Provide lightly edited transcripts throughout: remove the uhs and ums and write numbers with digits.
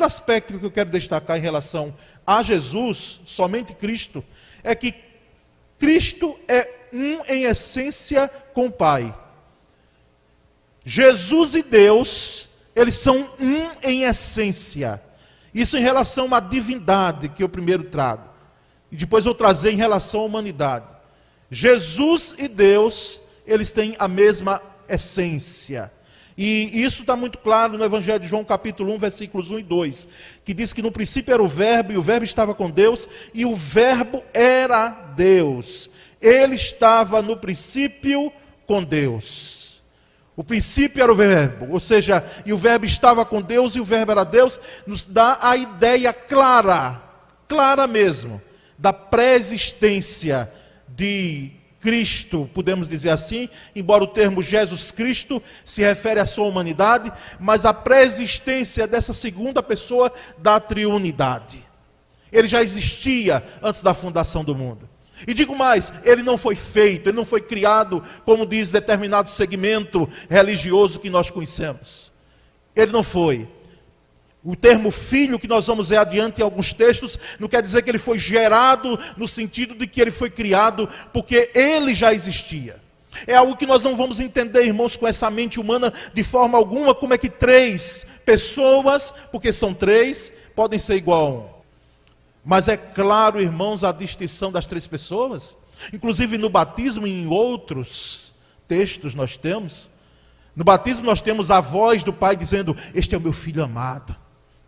Aspecto que eu quero destacar em relação a Jesus, somente Cristo, é que Cristo é um em essência com o Pai. Jesus e Deus, eles são um em essência. Isso em relação à divindade que eu primeiro trago. E depois eu vou trazer em relação à humanidade. Jesus e Deus, eles têm a mesma essência. E isso está muito claro no Evangelho de João, capítulo 1, versículos 1 e 2, que diz que no princípio era o Verbo, e o Verbo estava com Deus, e o Verbo era Deus. Ele estava no princípio com Deus. O princípio era o Verbo, ou seja, e o Verbo estava com Deus, e o Verbo era Deus, nos dá a ideia clara mesmo, da pré-existência de Cristo, podemos dizer assim, embora o termo Jesus Cristo se refere à sua humanidade, mas a pré-existência dessa segunda pessoa da triunidade. Ele já existia antes da fundação do mundo. E digo mais, ele não foi feito, ele não foi criado, como diz determinado segmento religioso que nós conhecemos. Ele não foi. O termo filho, que nós vamos ver adiante em alguns textos, não quer dizer que ele foi gerado no sentido de que ele foi criado, porque ele já existia. É algo que nós não vamos entender, irmãos, com essa mente humana de forma alguma, como é que três pessoas, porque são três, podem ser igual a um. Mas é claro, irmãos, a distinção das três pessoas. Inclusive no batismo e em outros textos nós temos. No batismo nós temos a voz do Pai dizendo: este é o meu filho amado,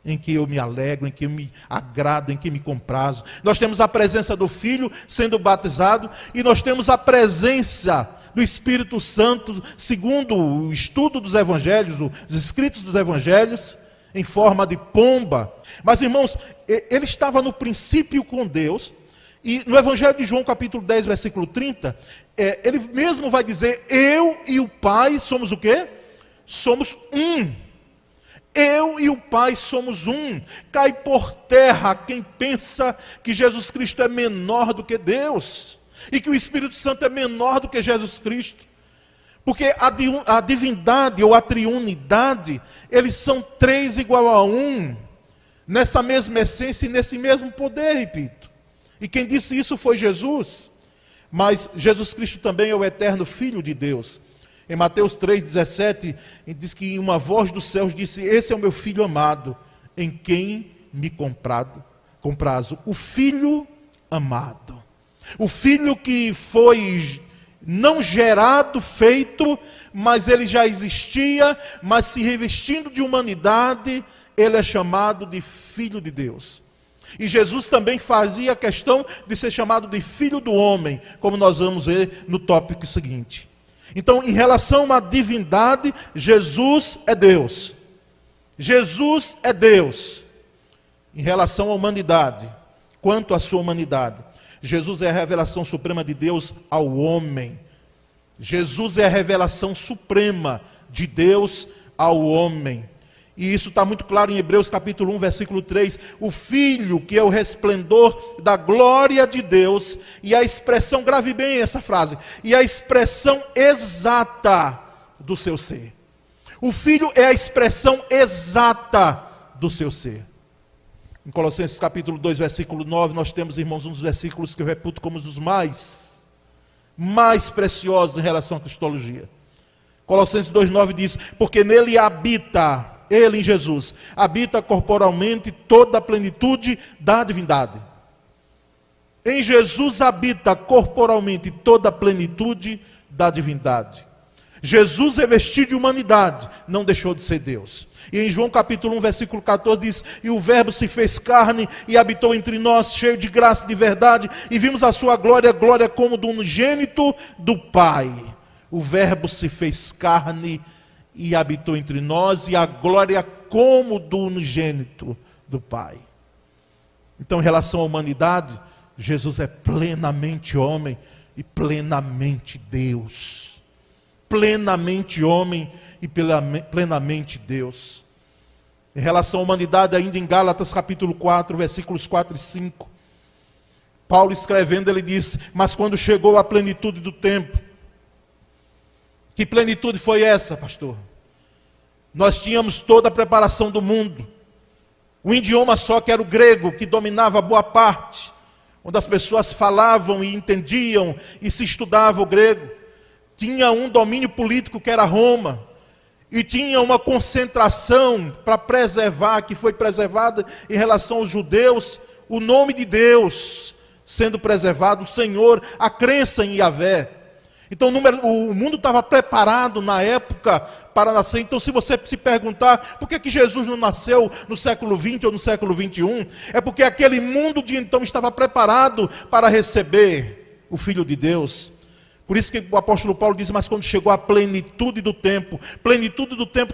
em que eu me alegro, em que eu me agrado, em que me comprazo. Nós temos a presença do Filho sendo batizado, e nós temos a presença do Espírito Santo, segundo o estudo dos Evangelhos, os escritos dos Evangelhos, em forma de pomba. Mas, irmãos, ele estava no princípio com Deus, e no Evangelho de João, capítulo 10, versículo 30, ele mesmo vai dizer: eu e o Pai somos o quê? Somos um. Eu e o Pai somos um. Cai por terra quem pensa que Jesus Cristo é menor do que Deus, e que o Espírito Santo é menor do que Jesus Cristo. Porque a divindade ou a triunidade, eles são três igual a um, nessa mesma essência e nesse mesmo poder, repito. E quem disse isso foi Jesus. Mas Jesus Cristo também é o eterno Filho de Deus. Em Mateus 3,17, diz que uma voz dos céus disse: esse é o meu Filho amado, em quem me comprazo. O Filho amado. O Filho que foi não gerado, feito, mas ele já existia, mas se revestindo de humanidade, ele é chamado de Filho de Deus. E Jesus também fazia questão de ser chamado de Filho do Homem, como nós vamos ver no tópico seguinte. Então, em relação à divindade, Jesus é Deus. Jesus é Deus. Em relação à humanidade, quanto à sua humanidade, Jesus é a revelação suprema de Deus ao homem. Jesus é a revelação suprema de Deus ao homem. E isso está muito claro em Hebreus capítulo 1, versículo 3. O Filho, que é o resplendor da glória de Deus, e a expressão, grave bem essa frase, e a expressão exata do seu ser. O Filho é a expressão exata do seu ser. Em Colossenses capítulo 2, versículo 9, nós temos, irmãos, um dos versículos que eu reputo como um dos mais preciosos em relação à cristologia. Colossenses 2,9 diz: porque nele habita, ele em Jesus, habita corporalmente toda a plenitude da divindade. Em Jesus habita corporalmente toda a plenitude da divindade. Jesus revestido de humanidade, não deixou de ser Deus. E em João capítulo 1, versículo 14 diz: e o Verbo se fez carne e habitou entre nós, cheio de graça e de verdade, e vimos a sua glória, glória como do unigênito do Pai. O Verbo se fez carne e habitou entre nós, e a glória como do unigênito do Pai. Então, em relação à humanidade, Jesus é plenamente homem e plenamente Deus. Plenamente homem e plenamente Deus. Em relação à humanidade, ainda em Gálatas capítulo 4, versículos 4 e 5, Paulo escrevendo, ele diz: mas quando chegou a plenitude do tempo. Que plenitude foi essa, pastor? Nós tínhamos toda a preparação do mundo. Um idioma só, que era o grego, que dominava boa parte, onde as pessoas falavam e entendiam e se estudava o grego. Tinha um domínio político que era Roma, e tinha uma concentração para preservar, que foi preservada em relação aos judeus, o nome de Deus sendo preservado, o Senhor, a crença em Yahvé. Então o mundo estava preparado na época para nascer. Então, se você se perguntar por que Jesus não nasceu no século 20 ou no século 21, é porque aquele mundo de então estava preparado para receber o Filho de Deus. Por isso que o apóstolo Paulo diz: mas quando chegou a plenitude do tempo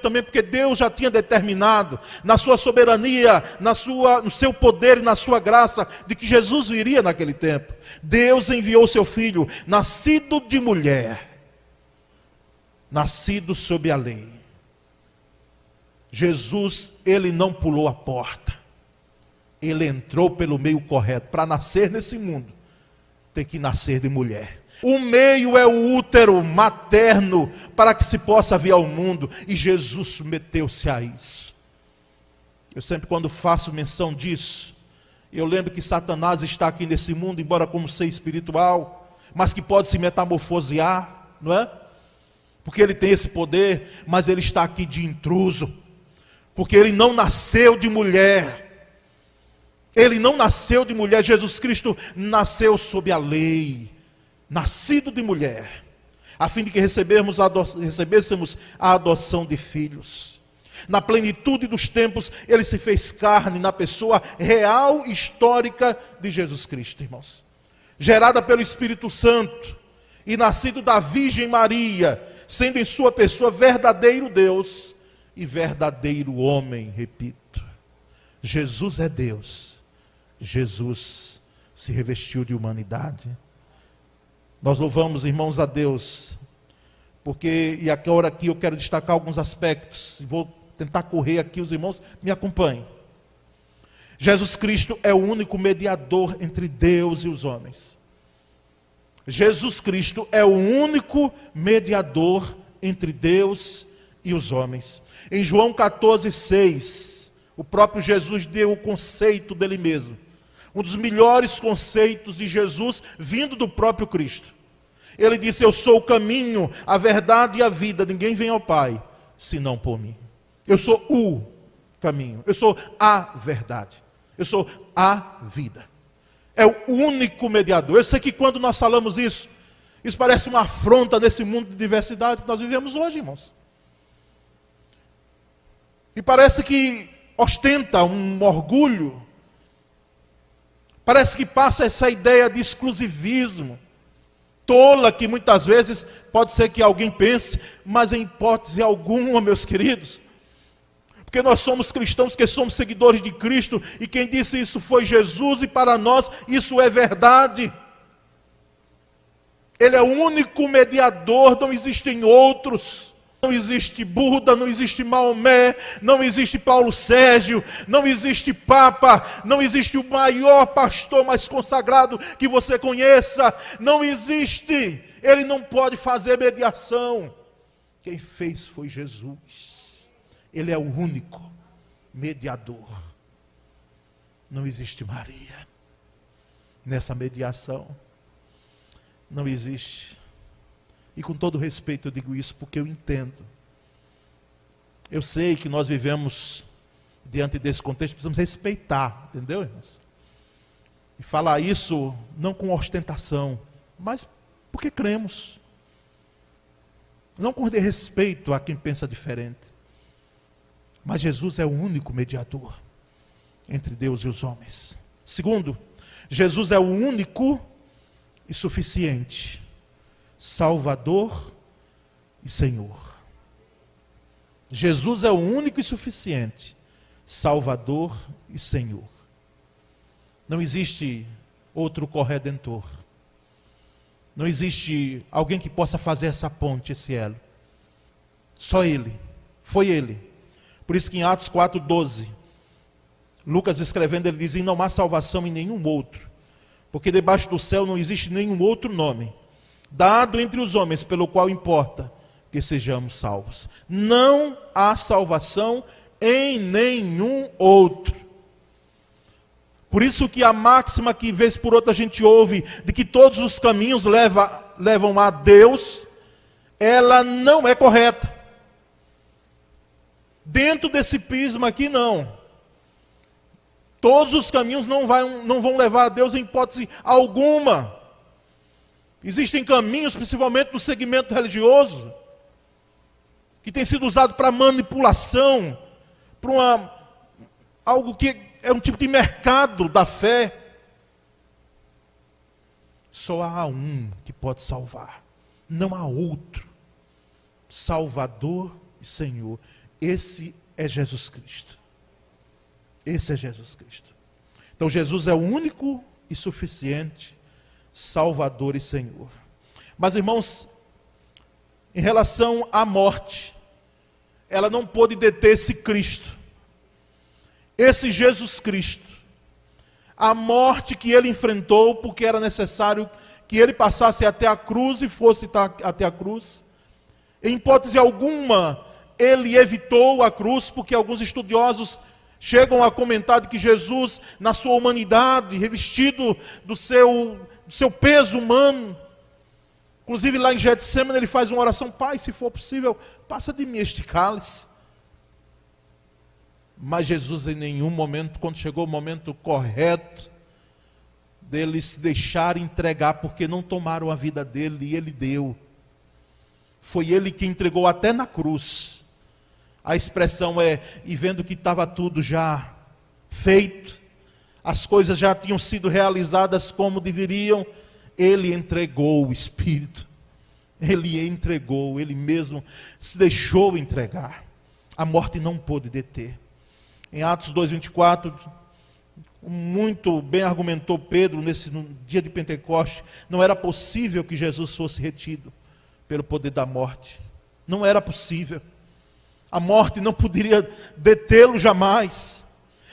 também porque Deus já tinha determinado, na sua soberania, no seu poder e na sua graça, de que Jesus viria naquele tempo. Deus enviou seu Filho, nascido de mulher, nascido sob a lei. Jesus, ele não pulou a porta, ele entrou pelo meio correto. Para nascer nesse mundo, tem que nascer de mulher. O meio é o útero materno para que se possa vir ao mundo, e Jesus submeteu-se a isso. Eu sempre, quando faço menção disso, eu lembro que Satanás está aqui nesse mundo, embora como ser espiritual, mas que pode se metamorfosear, não é? Porque ele tem esse poder, mas ele está aqui de intruso, porque ele não nasceu de mulher. Ele não nasceu de mulher. Jesus Cristo nasceu sob a lei, nascido de mulher, a fim de que recebêssemos a adoção de filhos. Na plenitude dos tempos, ele se fez carne na pessoa real e histórica de Jesus Cristo, irmãos. Gerada pelo Espírito Santo e nascido da Virgem Maria, sendo em sua pessoa verdadeiro Deus e verdadeiro homem, repito. Jesus é Deus. Jesus se revestiu de humanidade. Nós louvamos, irmãos, a Deus, porque, e agora aqui eu quero destacar alguns aspectos, vou tentar correr aqui, os irmãos me acompanhem. Jesus Cristo é o único mediador entre Deus e os homens. Jesus Cristo é o único mediador entre Deus e os homens. Em João 14,6, o próprio Jesus deu o conceito dele mesmo. Um dos melhores conceitos de Jesus, vindo do próprio Cristo. Ele disse: eu sou o caminho, a verdade e a vida. Ninguém vem ao Pai, senão por mim. Eu sou o caminho. Eu sou a verdade. Eu sou a vida. É o único mediador. Eu sei que quando nós falamos isso parece uma afronta nesse mundo de diversidade que nós vivemos hoje, irmãos. E parece que ostenta um orgulho. Parece que passa essa ideia de exclusivismo tola, que muitas vezes pode ser que alguém pense, mas em hipótese alguma, meus queridos, porque nós somos cristãos, que somos seguidores de Cristo, e quem disse isso foi Jesus, e para nós isso é verdade. Ele é o único mediador, não existem outros. Não existe Buda, não existe Maomé, não existe Paulo Sérgio, não existe Papa, não existe o maior pastor mais consagrado que você conheça, não existe. Ele não pode fazer mediação. Quem fez foi Jesus. Ele é o único mediador. Não existe Maria nessa mediação. Não existe. E com todo respeito eu digo isso porque eu entendo. Eu sei que nós vivemos diante desse contexto, precisamos respeitar, entendeu, irmãos? E falar isso não com ostentação, mas porque cremos. Não com desrespeito a quem pensa diferente. Mas Jesus é o único mediador entre Deus e os homens. Segundo, Jesus é o único e suficiente Salvador e Senhor. Jesus é o único e suficiente Salvador e Senhor. Não existe outro corredentor. Não existe alguém que possa fazer essa ponte, esse elo. Só Ele. Foi Ele. Por isso que em Atos 4:12, Lucas escrevendo, ele diz: e não há salvação em nenhum outro, porque debaixo do céu não existe nenhum outro nome dado entre os homens pelo qual importa que sejamos salvos. Não há salvação em nenhum outro. Por isso que a máxima que vez por outra a gente ouve, de que todos os caminhos levam a Deus, ela não é correta. Dentro desse prisma aqui não. Todos os caminhos não vão levar a Deus em hipótese alguma. Existem caminhos, principalmente no segmento religioso, que tem sido usado para manipulação, para algo que é um tipo de mercado da fé. Só há um que pode salvar. Não há outro. Salvador e Senhor. Esse é Jesus Cristo. Esse é Jesus Cristo. Então Jesus é o único e suficiente Salvador e Senhor. Mas, irmãos, em relação à morte, ela não pôde deter esse Cristo. Esse Jesus Cristo. A morte que ele enfrentou, porque era necessário que ele passasse até a cruz e fosse até a cruz. Em hipótese alguma, ele evitou a cruz, porque alguns estudiosos chegam a comentar de que Jesus, na sua humanidade, revestido do seu peso humano, inclusive lá em Getsemane ele faz uma oração: Pai, se for possível, passa de mim este cálice. Mas Jesus em nenhum momento, quando chegou o momento correto dele se deixar entregar, porque não tomaram a vida dele e ele deu. Foi ele que entregou até na cruz. A expressão é: e vendo que estava tudo já feito, as coisas já tinham sido realizadas como deveriam, ele entregou o Espírito. Ele entregou, ele mesmo se deixou entregar. A morte não pôde deter. Em Atos 2:24, muito bem argumentou Pedro no dia de Pentecostes, não era possível que Jesus fosse retido pelo poder da morte. Não era possível. A morte não poderia detê-lo jamais.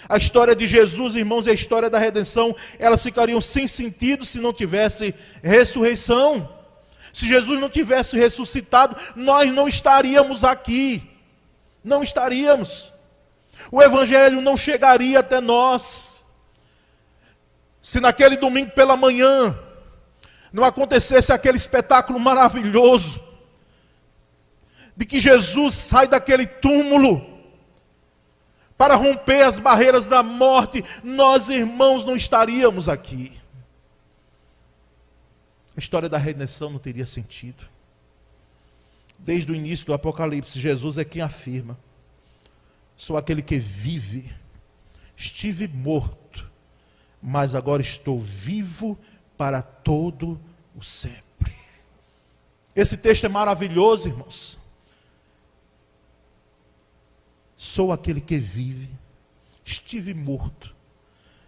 A história de Jesus, irmãos, e a história da redenção, elas ficariam sem sentido se não tivesse ressurreição. Se Jesus não tivesse ressuscitado, nós não estaríamos aqui. Não estaríamos. O Evangelho não chegaria até nós. Se naquele domingo pela manhã não acontecesse aquele espetáculo maravilhoso, de que Jesus sai daquele túmulo para romper as barreiras da morte, nós, irmãos, não estaríamos aqui. A história da redenção não teria sentido. Desde o início do Apocalipse, Jesus é quem afirma: sou aquele que vive, estive morto, mas agora estou vivo para todo o sempre. Esse texto é maravilhoso, irmãos. Sou aquele que vive, estive morto,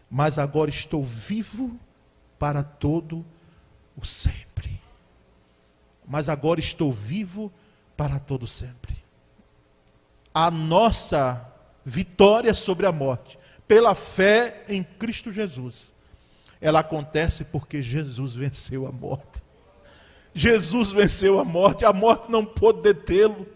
mas agora estou vivo para todo o sempre. Mas agora estou vivo para todo sempre. A nossa vitória sobre a morte, pela fé em Cristo Jesus, ela acontece porque Jesus venceu a morte. Jesus venceu a morte não pôde detê-lo.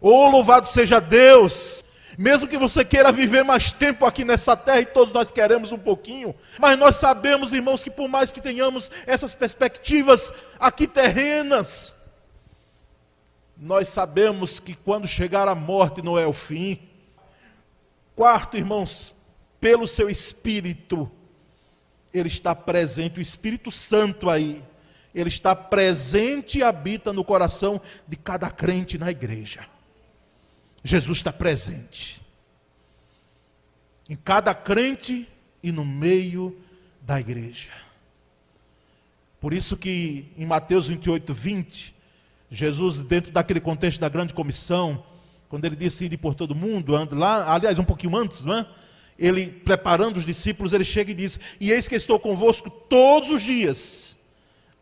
Oh, louvado seja Deus! Mesmo que você queira viver mais tempo aqui nessa terra, e todos nós queremos um pouquinho, mas nós sabemos, irmãos, que por mais que tenhamos essas perspectivas aqui terrenas, nós sabemos que quando chegar a morte não é o fim. Quarto, irmãos, pelo seu Espírito, Ele está presente, o Espírito Santo aí, Ele está presente e habita no coração de cada crente na igreja. Jesus está presente em cada crente e no meio da igreja. Por isso que em Mateus 28:20, Jesus, dentro daquele contexto da grande comissão, quando ele disse ir por todo mundo, lá, aliás, um pouquinho antes, não é? ele preparando os discípulos, ele chega e diz: e eis que estou convosco todos os dias,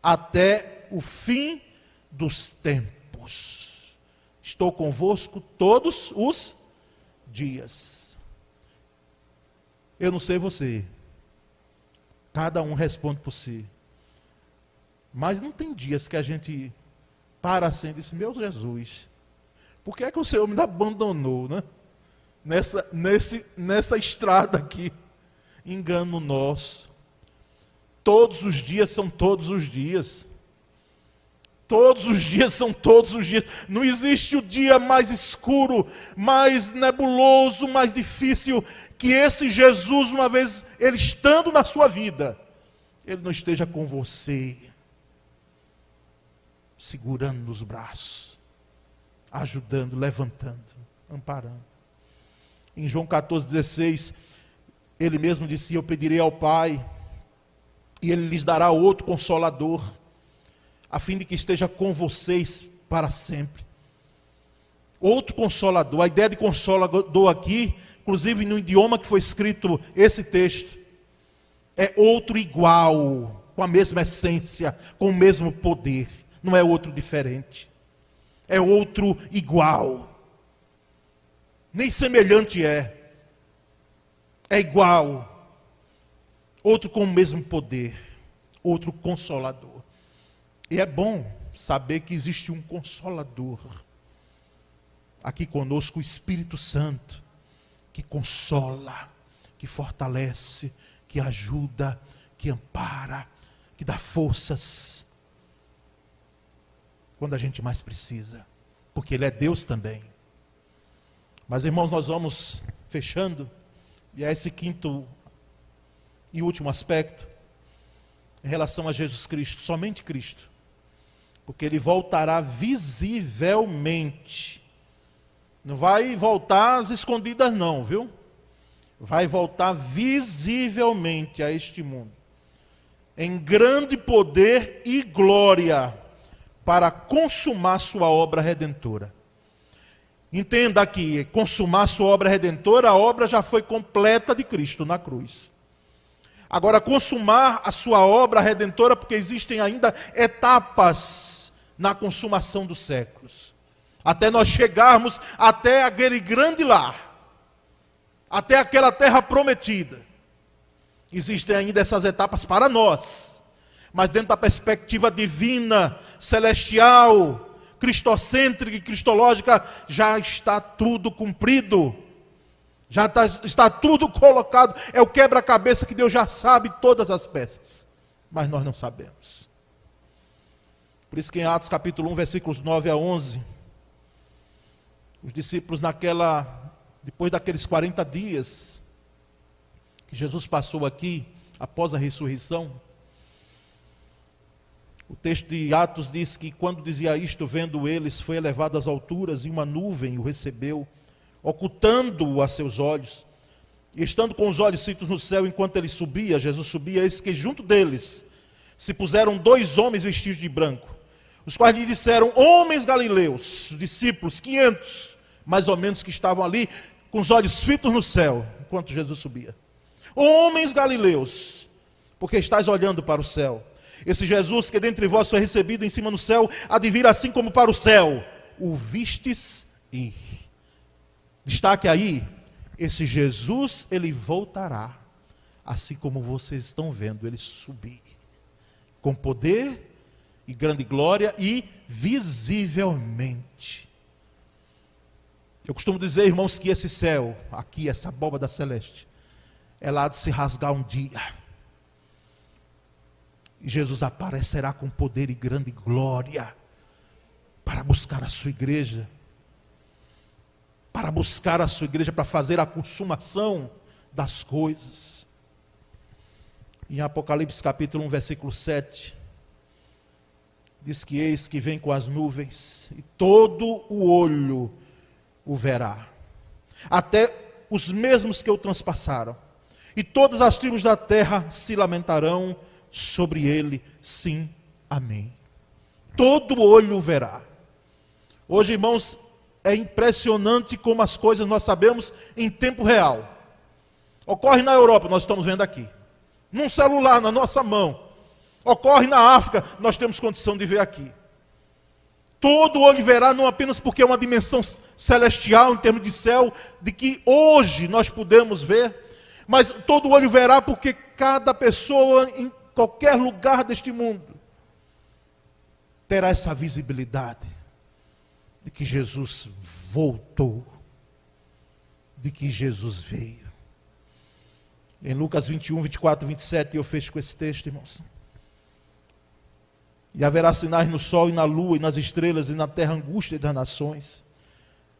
até o fim dos tempos. Estou convosco todos os dias. Eu não sei você, cada um responde por si, mas não tem dias que a gente para assim e diz: meu Jesus, por que é que o Senhor me abandonou, né? Nessa estrada aqui, engano nosso. Todos os dias são todos os dias. Todos os dias são todos os dias. Não existe o dia mais escuro, mais nebuloso, mais difícil que esse Jesus, uma vez ele estando na sua vida, ele não esteja com você, segurando nos braços, ajudando, levantando, amparando. Em João 14,16, ele mesmo disse: eu pedirei ao Pai, e ele lhes dará outro Consolador, a fim de que esteja com vocês para sempre. Outro Consolador. A ideia de Consolador aqui, inclusive no idioma que foi escrito esse texto, é outro igual, com a mesma essência, com o mesmo poder. Não é outro diferente, é outro igual. Nem semelhante é igual, outro com o mesmo poder, outro Consolador. E é bom saber que existe um Consolador aqui conosco, o Espírito Santo, que consola, que fortalece, que ajuda, que ampara, que dá forças quando a gente mais precisa, porque Ele é Deus também. Mas, irmãos, nós vamos fechando, e é esse quinto e último aspecto, em relação a Jesus Cristo, somente Cristo, porque Ele voltará visivelmente. Não vai voltar às escondidas não, viu? Vai voltar visivelmente a este mundo, em grande poder e glória, para consumar sua obra redentora. Entenda aqui, consumar sua obra redentora, a obra já foi completa de Cristo na cruz. Agora, consumar a sua obra redentora, porque existem ainda etapas na consumação dos séculos, até nós chegarmos até aquele grande lar, até aquela terra prometida. Existem ainda essas etapas para nós, mas dentro da perspectiva divina, celestial, cristocêntrica e cristológica, já está tudo cumprido, já está tudo colocado. É o quebra-cabeça que Deus já sabe todas as peças, mas nós não sabemos. Por isso que em Atos capítulo 1, versículos 9 a 11, os discípulos depois daqueles 40 dias que Jesus passou aqui, após a ressurreição, o texto de Atos diz que quando dizia isto, vendo eles, foi elevado às alturas e uma nuvem o recebeu, ocultando-o a seus olhos. E estando com os olhos fitos no céu, enquanto ele subia, Jesus subia, eis que junto deles se puseram 2 homens vestidos de branco, os quais lhe disseram: homens galileus, discípulos, 500, mais ou menos, que estavam ali, com os olhos fitos no céu, enquanto Jesus subia. Homens galileus, porque estáis olhando para o céu? Esse Jesus que dentre vós foi recebido em cima no céu, há de vir assim como para o céu o vistes ir. Destaque aí, esse Jesus, ele voltará, assim como vocês estão vendo ele subir, com poder e grande glória e visivelmente. Eu costumo dizer, irmãos, que esse céu, aqui, essa abóbada celeste, ela há de se rasgar um dia. E Jesus aparecerá com poder e grande glória para buscar a sua igreja. Para buscar a sua igreja, para fazer a consumação das coisas. Em Apocalipse capítulo 1, versículo 7, diz que eis que vem com as nuvens, e todo o olho o verá, até os mesmos que o transpassaram, e todas as tribos da terra se lamentarão sobre ele, sim, amém. Todo olho verá. Hoje, irmãos, é impressionante como as coisas nós sabemos em tempo real. Ocorre na Europa, nós estamos vendo aqui. Num celular, na nossa mão. Ocorre na África, nós temos condição de ver aqui. Todo olho verá, não apenas porque é uma dimensão celestial, em termos de céu, de que hoje nós podemos ver, mas todo olho verá porque cada pessoa, em qualquer lugar deste mundo, terá essa visibilidade de que Jesus voltou, de que Jesus veio. Em Lucas 21, 24 e 27, eu fecho com esse texto, irmãos. E haverá sinais no sol e na lua e nas estrelas e na terra angústia das nações,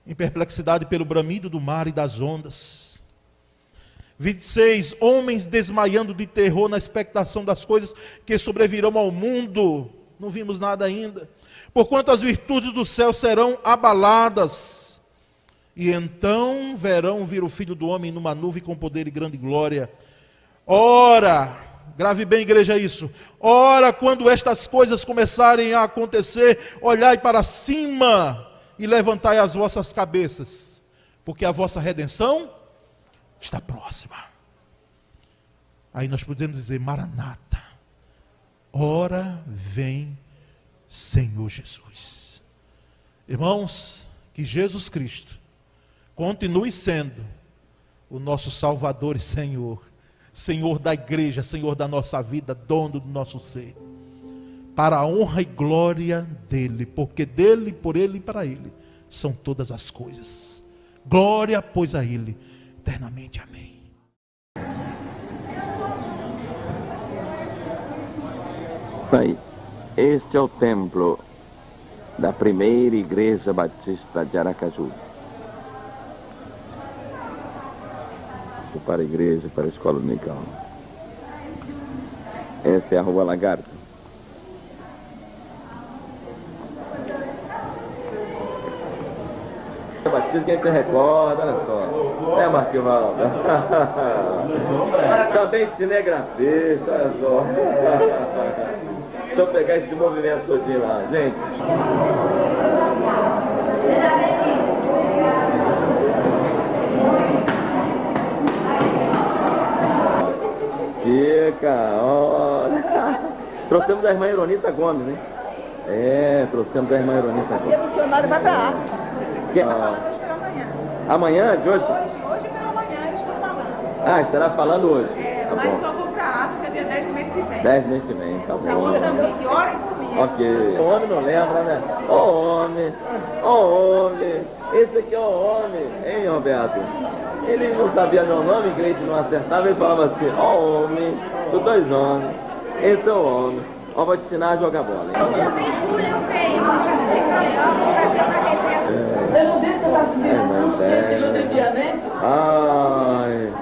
em perplexidade pelo bramido do mar e das ondas. 26, homens desmaiando de terror na expectação das coisas que sobrevirão ao mundo. Não vimos nada ainda. Porquanto as virtudes do céu serão abaladas. E então verão vir o Filho do Homem numa nuvem com poder e grande glória. Ora, grave bem, igreja, isso. Ora, quando estas coisas começarem a acontecer, olhai para cima e levantai as vossas cabeças, porque a vossa redenção está próxima. Aí nós podemos dizer, Maranata, ora vem Senhor Jesus. Irmãos, que Jesus Cristo continue sendo o nosso Salvador e Senhor, Senhor da igreja, Senhor da nossa vida, dono do nosso ser, para a honra e glória dEle, porque dEle, por Ele e para Ele são todas as coisas. Glória, pois, a Ele, eternamente. Amém. Pai, este é o templo da primeira igreja batista de Aracaju. Para a igreja, para a escola dominical. Essa é a Rua Lagarto. Batista, quem se recorda, olha só. É Marquivaldo. Também cinegrafista, olha só. Deixa eu pegar esse movimento todinho lá, gente. Fica, olha. Trouxemos a irmã Ironita Gomes, hein? É, trouxemos a irmã Ironita Gomes. O missionário vai pra África. Amanhã, de hoje? Hoje pela manhã, eles estão falando. Ah, estará falando hoje. Tá Mas bom. só vou pra África dia 10 do mês que vem. 10 meses que vem, tá Pra bom. Moçambique, orem por mim. Ok. O homem não lembra, né? Ô homem, esse aqui é o homem, hein, Roberto? Ele não sabia meu nome, Gleide não acertava, ele falava assim, ó homem, os dois homens, esse é o homem, ó, vou te ensinar a jogar bola, hein? Ai,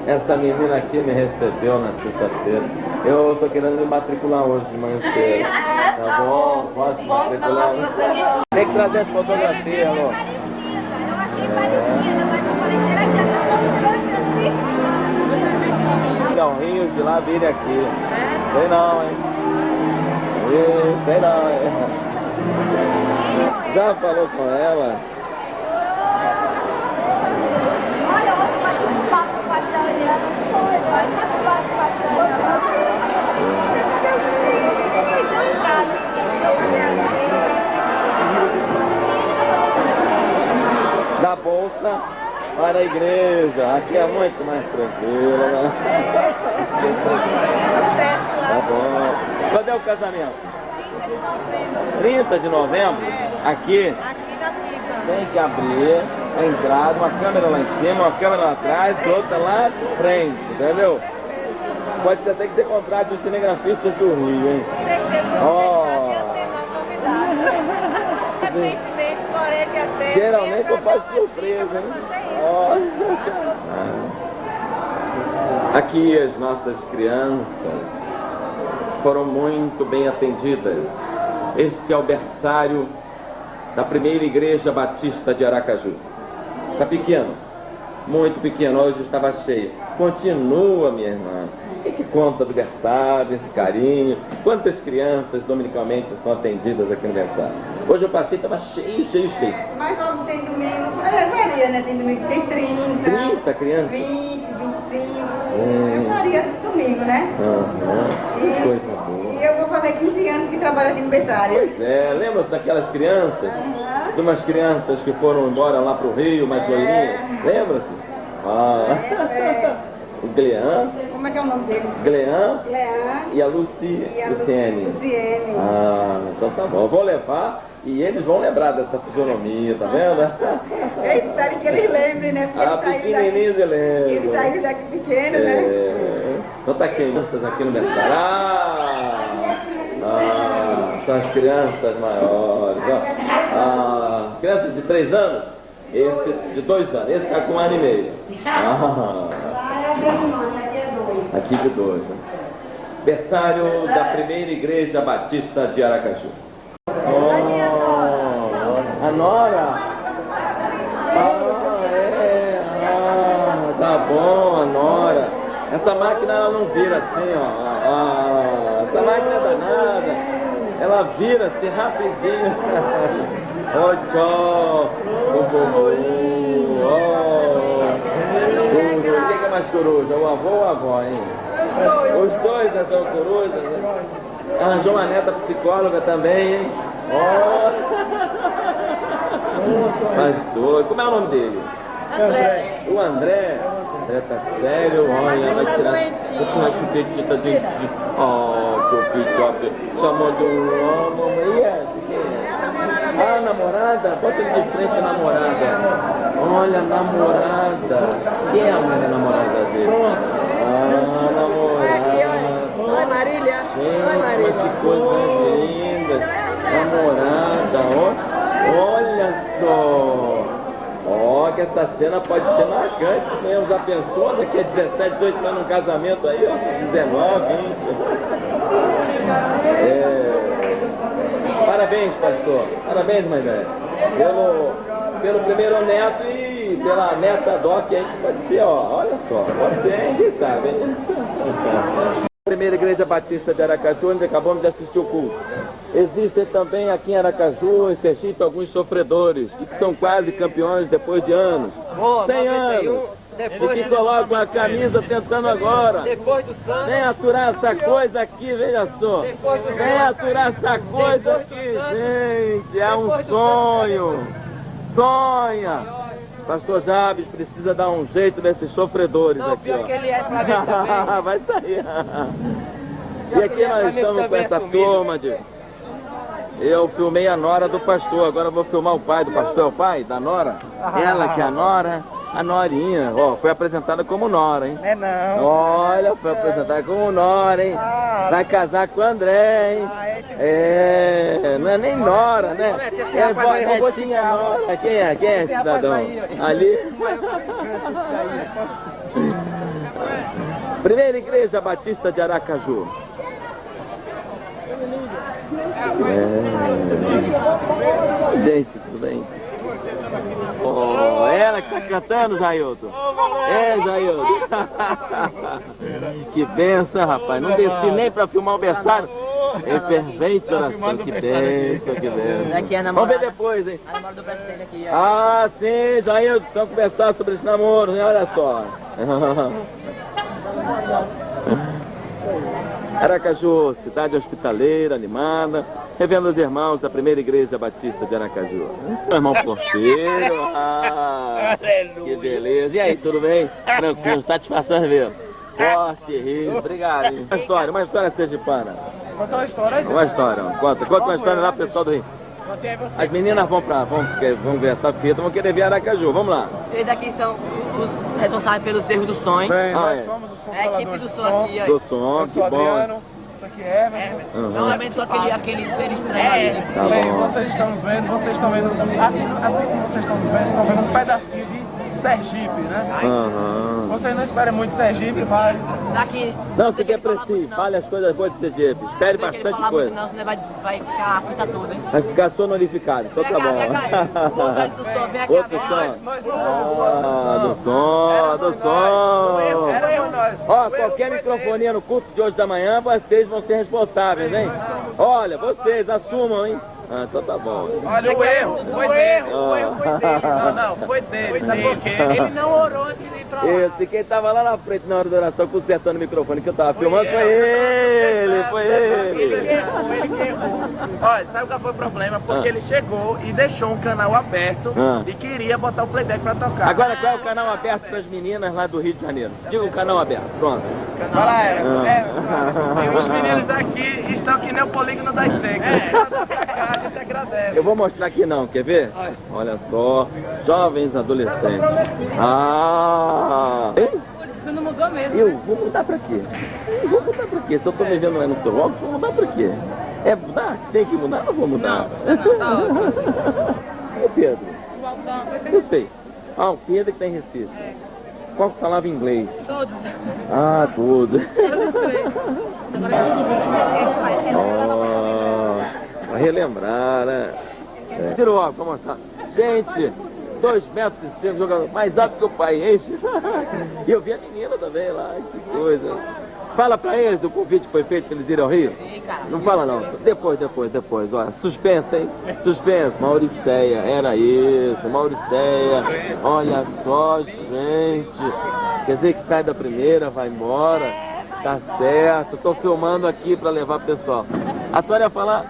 essa menina aqui me recebeu na sexta-feira. Eu tô querendo me matricular hoje de manhã cedo. Tá bom? Posso matricular? Tem que trazer as fotografias, alô. Eu achei parecida, mas eu falei, será que já tá assim? Galrinhos de lá virem aqui. Sei não, hein? Sei não, hein? Já falou com ela? Olha, outro bate um papo passando. Bate um papo passando. Da bolsa para a igreja. Aqui é muito mais tranquilo, né? Tá bom. Quando é o casamento? 30 de novembro? Aqui? Tem que abrir a entrada, uma câmera lá em cima, uma câmera lá atrás, outra lá à frente, entendeu? Pode ser até que você contrate os cinegrafistas do Rio, hein? Geralmente eu faço surpresa, hein? Aqui as nossas crianças foram muito bem atendidas. Este é o berçário da primeira igreja batista de Aracaju. Está pequeno, muito pequeno, hoje estava cheio. Continua, minha irmã. O que conta do berçário, esse carinho? Quantas crianças dominicalmente são atendidas aqui no berçário? Hoje eu passei, estava cheio. Mas logo tem domingo, varia, né? Tem domingo que tem 30. 30 crianças? 20, 25. Maria domingo, né? Que coisa boa. E eu vou fazer 15 anos que trabalho aqui no berçário. Pois é, lembra daquelas crianças? De umas crianças que foram embora lá pro Rio, mais loirinhas? Lembra-se? O Glean. Como é que é o nome dele? Glean Leão. e a Luciene. Luciene. Então tá bom. Eu vou levar e eles vão lembrar dessa fisionomia, tá vendo? Eu espero que eles lembrem, né? Porque Pequenininhos e lembram. eles saíram daqui pequenos, né? Então tá crianças aqui no berçário. São as crianças maiores. Crianças de 3 anos, esse de 2 anos, esse tá com 1 ano e meio. Aqui de 2. Né? Berçário da Primeira Igreja Batista de Aracaju. A Nora? Tá bom, a Nora. Essa máquina ela não vira assim, ó. Essa máquina é danada. Ela vira assim rapidinho. Tchau. Quem é mais coruja? O avô ou a avó, hein? Os dois são corujas, né? Arranjou uma neta psicóloga também, hein? Mas dois. Como é o nome dele? André. O André? Tá sério? Olha, vai tirar uma chupetita de... chupetita. Chamando um mamãe. Namorada? Bota ele de frente a namorada. Olha, namorada. Quem é a mulher namorada dele? Namorada. Oi, Marília. Gente, mas que coisa linda. Namorada, olha só. Que essa cena pode ser marcante mesmo. Já pensou? Daqui a 17, 18 anos no casamento aí, 19, 20. Parabéns, pastor. Parabéns, mãe velha. Pelo primeiro neto e pela neta Doc aí, que pode ser, olha só. Pode ser, hein? Quem sabe, hein? Primeira Igreja Batista de Aracaju, onde acabamos de assistir o culto. Existem também aqui em Aracaju, em Sergipe, alguns sofredores, que são quase campeões depois de anos. 100 anos. E que colocam a camisa tentando agora. Vem aturar essa coisa aqui, veja só. Vem aturar essa coisa aqui, gente. É um sonho. Sonha. Pastor Jabes precisa dar um jeito nesses sofredores aqui, ó. Que ele é pra ver também. Vai sair. E aqui nós estamos com essa turma de... Eu filmei a nora do pastor, agora eu vou filmar o pai do pastor. É o pai da nora? Ela que é a nora, a norinha. Foi apresentada como nora, hein? Não. Olha, foi apresentada como nora, hein? Vai casar com o André, hein? Não é nem nora, né? É vovozinha nora. Quem é esse cidadão? Ali? Primeira Igreja Batista de Aracaju. Gente, tudo bem? Ela que tá cantando, Jailton. Jailton. Que benção, rapaz. Não desci nem pra filmar o berçário. Fervente oração. Que benção, que benção. Vamos ver depois, hein? A namorada do presidente aqui, sim, Jailton. Vamos conversar sobre esse namoro, né? Olha só. Aracaju, cidade hospitaleira, animada, revendo os irmãos da Primeira Igreja Batista de Aracaju. Meu irmão porteiro, que beleza. E aí, tudo bem? Tranquilo, satisfação ver. Forte, rio, obrigado. Hein? Uma história sergipana. Conta uma história aí. Uma história, conta uma história lá pro pessoal do Rio. As meninas vão ver essa fita, vão querer ver Aracaju, vamos lá. Eles aqui são os responsáveis pelos erros do sonho. Bem, nós somos os É a equipe controladores do som aqui. Do som, Eu que sou bom. Adriano, isso aqui é Emerson. Normalmente só aquele ser estranho ali. Tá Bem, bom. vocês estão nos vendo, assim como vocês estão nos vendo, vocês estão vendo um pedacinho de Sergipe, né? Vocês não esperem muito Sergipe, vai. Daqui. Não, fique aprecie, fale as coisas boas de Sergipe, espere bastante coisa. Não, senão vai ficar a fita toda, hein? Vai ficar sonorificado, então tá bom. Outro som. Nós não somos Do som. Era eu, nós. Ó, qualquer microfonia no culto de hoje da manhã, vocês vão ser responsáveis, hein? Olha, vocês assumam, hein? Então tá bom. Olha, o erro foi dele. Não, foi dele. Sabe por quê? Ele não orou antes de Esse, quem tava lá na frente na hora da oração, consertando o microfone que eu tava filmando, foi ele, foi ele. Ele errou. Olha, sabe qual foi o problema? Porque ele chegou e deixou um canal aberto e queria botar o playback pra tocar. Agora, qual é o canal aberto para as meninas lá do Rio de Janeiro? Diga o canal aberto, pronto. Os meninos daqui estão que nem o polígono da Steak. A gente agradece. Eu vou mostrar aqui não, quer ver? Olha só, jovens adolescentes. Ah! Hein? Você não mudou mesmo. Eu vou mudar pra quê? Eu vou mudar pra quê? Se eu tô me vendo lá no seu óculos, vou mudar pra quê? É mudar? Tem que mudar? Eu vou mudar. Ô Pedro, eu sei. Ah, o Pedro que tá em Recife. Qual que falava inglês? Todos. Ah, tudo. Pra relembrar, né? Tira o óculos pra mostrar. Gente, 2,5 metros, jogador mais alto que o pai, enche. E eu vi a menina também lá, que coisa. Fala pra eles do convite que foi feito pra eles irem ao Rio. Não fala não. Depois. Olha, suspense, hein? Suspense. Mauriceia, era isso. Mauriceia. Olha só, gente. Quer dizer que sai da primeira, vai embora. Tá certo. Tô filmando aqui pra levar pro pessoal. A senhora ia falar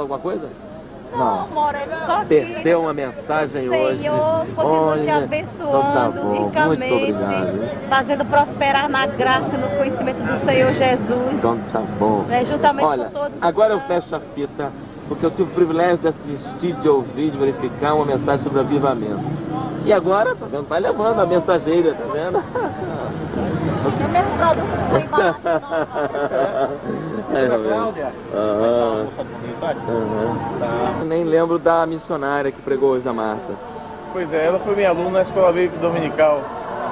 alguma coisa? Não. Moreno, só Perdeu uma mensagem hoje. Senhor, continua te abençoando então tá bom. Muito ricamente, obrigado. fazendo prosperar na graça e no conhecimento do Senhor Jesus. Então tá bom. Juntamente Olha, com todos. agora eu fecho a fita, porque eu tive o privilégio de assistir, de ouvir, de verificar uma mensagem sobre avivamento. E agora, tá vendo? Vai levando a mensageira, tá vendo? O mesmo produto foi embaixo. Cláudia? Nem lembro da missionária que pregou hoje da Marta. Pois é, ela foi minha aluna na escola bíblica dominical.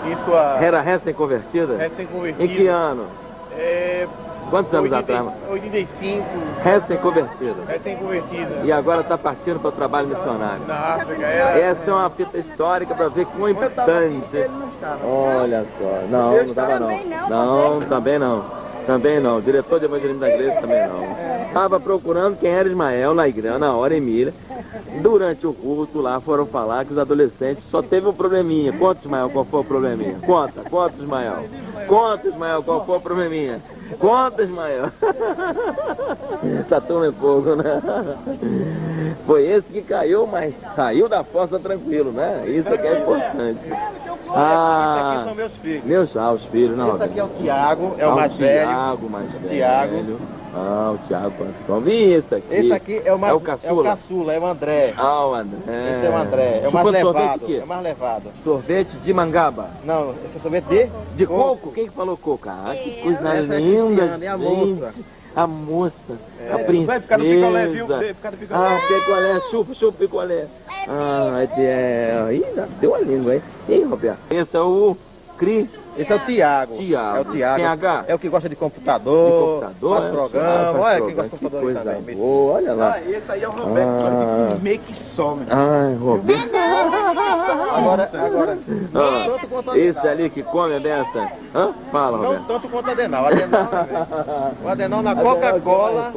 Em sua Era recém-convertida? recém-convertida. Em que ano? Quantos anos atrás? 85, Recém-convertida. recém-convertida. E agora está partindo para o trabalho missionário. Na África, Essa é uma fita histórica para ver como é importante. Olha só. Não estava não. Não, também não. Também não. O diretor de evangelismo da igreja também não. Estava procurando quem era Ismael na igreja, na hora Emília. Durante o culto lá foram falar que os adolescentes só teve um probleminha. Conta, Ismael, qual foi o probleminha? Conta, Ismael. Conta, Ismael, qual foi o probleminha? Conta, Ismael. Essa turma é fogo, né? Foi esse que caiu, mas saiu da fossa tranquilo, né? Isso é que é importante. Esses aqui são meus filhos. Os filhos, não. Esse aqui é o Tiago, é o mais velho. Tiago, mais velho. Tiago. Ah, o Tiago. Vamos ver esse aqui. Esse aqui é o mais, é o caçula, é o André. Ah, o André. Esse é o André, é o mais levado. É o mais levado. Sorvete de mangaba. Não, esse é sorvete de coco. Quem que falou coco? Ah, que coisa linda, é a moça. A moça, a princesa. Vai ficar no picolé, viu? Vai ficar no picolé. Ah, picolé, chupa picolé. Ah, Ih, deu a língua, hein? E aí, Roberto? Esse é o Cris. Esse é o Tiago. É o Tiago. Tem H? É o que gosta de computador. Faz programa. Olha quem gosta de que computador coisa também. boa, olha lá. Ah, esse aí é o Roberto, meio que some. Ai, Roberto. Agora. Esse ali que come a benção. Hã? Fala, Não Roberto. tanto quanto o Adenal. O Adenal na Coca-Cola.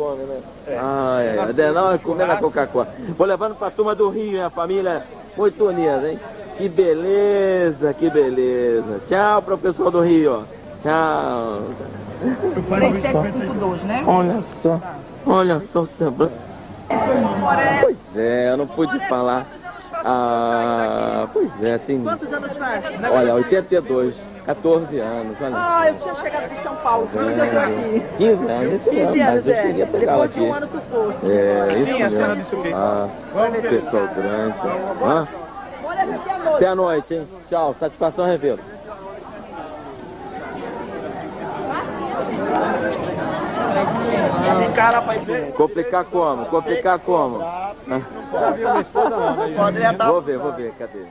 Adenal é comer na Coca-Cola. Vou levando pra turma do Rio, hein? A família muito unida, hein? Que beleza, que beleza. Tchau pro pessoal do Rio, ó. Tchau. 3752, né? Olha só, Sembra. Pois é, eu não pude falar. Ah, pois é, tem. Quantos anos faz? Olha, 82, 14 anos, olha. Ah, eu tinha chegado de São Paulo, 15 anos aqui. 15 anos, isso mesmo, mas eu queria pegar ela Depois aqui. de um ano tu fosse. É, isso Sim, a senhora mesmo. disse o quê? Ah, pessoal grande. Hã? Até a noite, hein? Tchau, satisfação, Revelo. Esse cara vai ver. Complicar como? Complicar como? Já viu minha esposa não? Pode estar. Vou ver, cadê?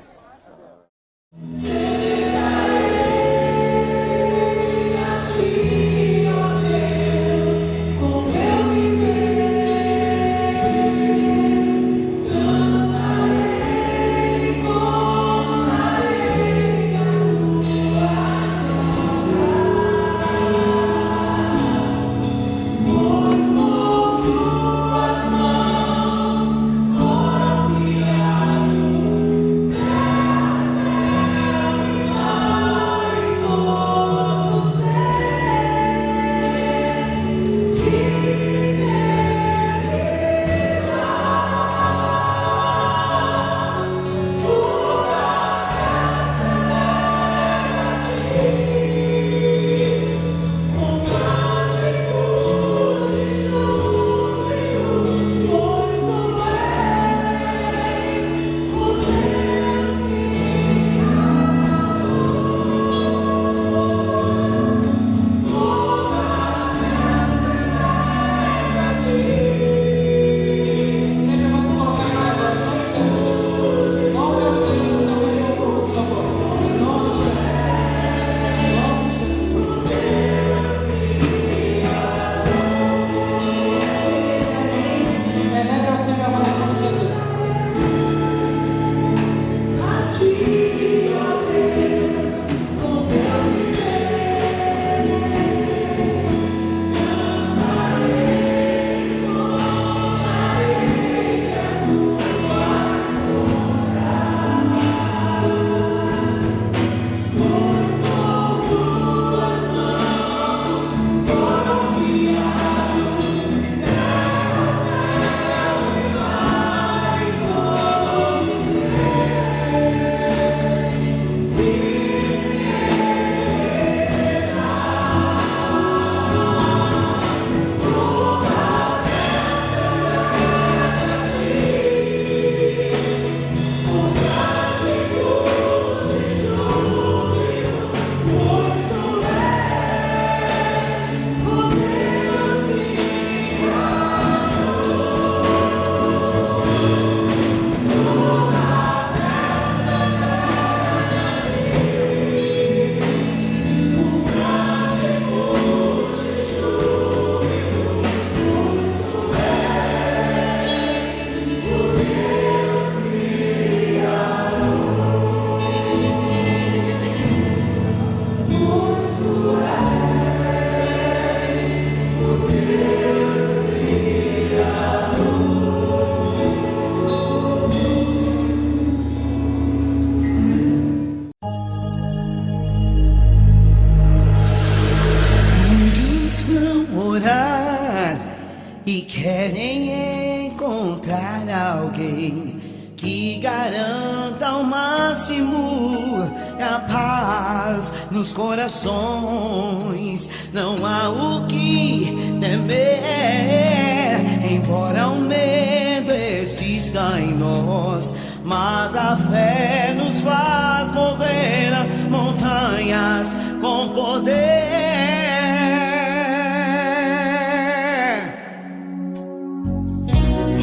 e querem encontrar alguém que garanta ao máximo a paz nos corações. Não há o que temer, embora o medo exista em nós, mas a fé nos faz mover montanhas com poder.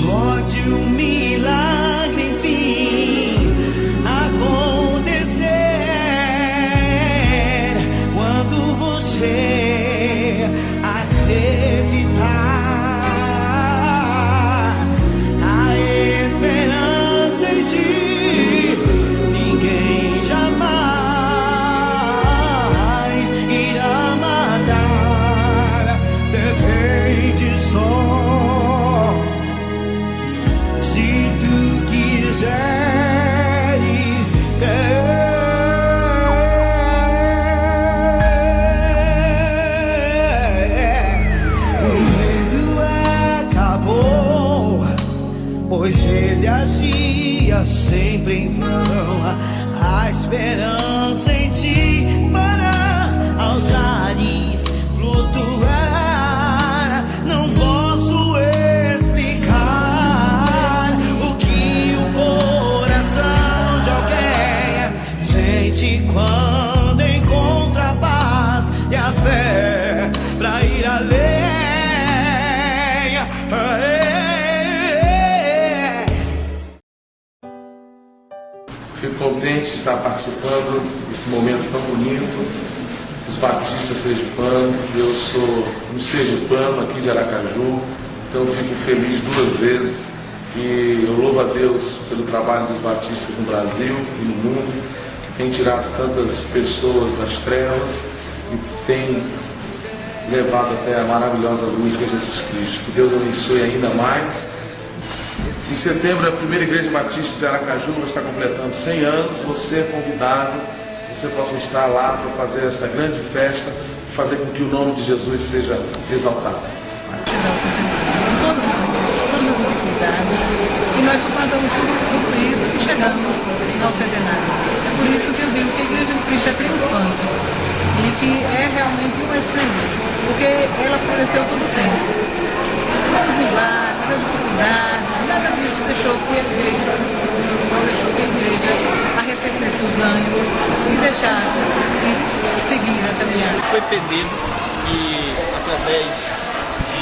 Pode um milagre, enfim, acontecer quando você acreditar. A esperança em ti, ninguém jamais irá matar. Depende só. Se tu quiseres o medo acabou, pois ele agia sempre em vão. A esperança em ti fará aos ares flutuar. Não posso explicar o que o coração de alguém sente quando encontra a paz e a fé pra ir além. Fico contente de estar participando desse momento tão bonito, dos batistas sergipanos. Eu sou um sergipano aqui de Aracaju, então eu fico feliz duas vezes. E eu louvo a Deus pelo trabalho dos batistas no Brasil e no mundo, que tem tirado tantas pessoas das trevas e tem levado até a maravilhosa luz que é Jesus Cristo. Que Deus abençoe ainda mais. Em setembro, a primeira igreja batista de Aracaju vai estar completando 100 anos. Você é convidado, você possa estar lá para fazer essa grande festa e fazer com que o nome de Jesus seja exaltado. Todas as dificuldades, e nós suportamos tudo isso e chegamos ao centenário. É por isso que eu digo que a Igreja de Cristo é triunfante e que é realmente um esplendor, porque ela floresceu todo o tempo. Os embates, as dificuldades, nada disso deixou que a igreja, não deixou que a igreja arrefecesse os ânimos e deixasse de seguir a caminhada. Foi pedido que, através de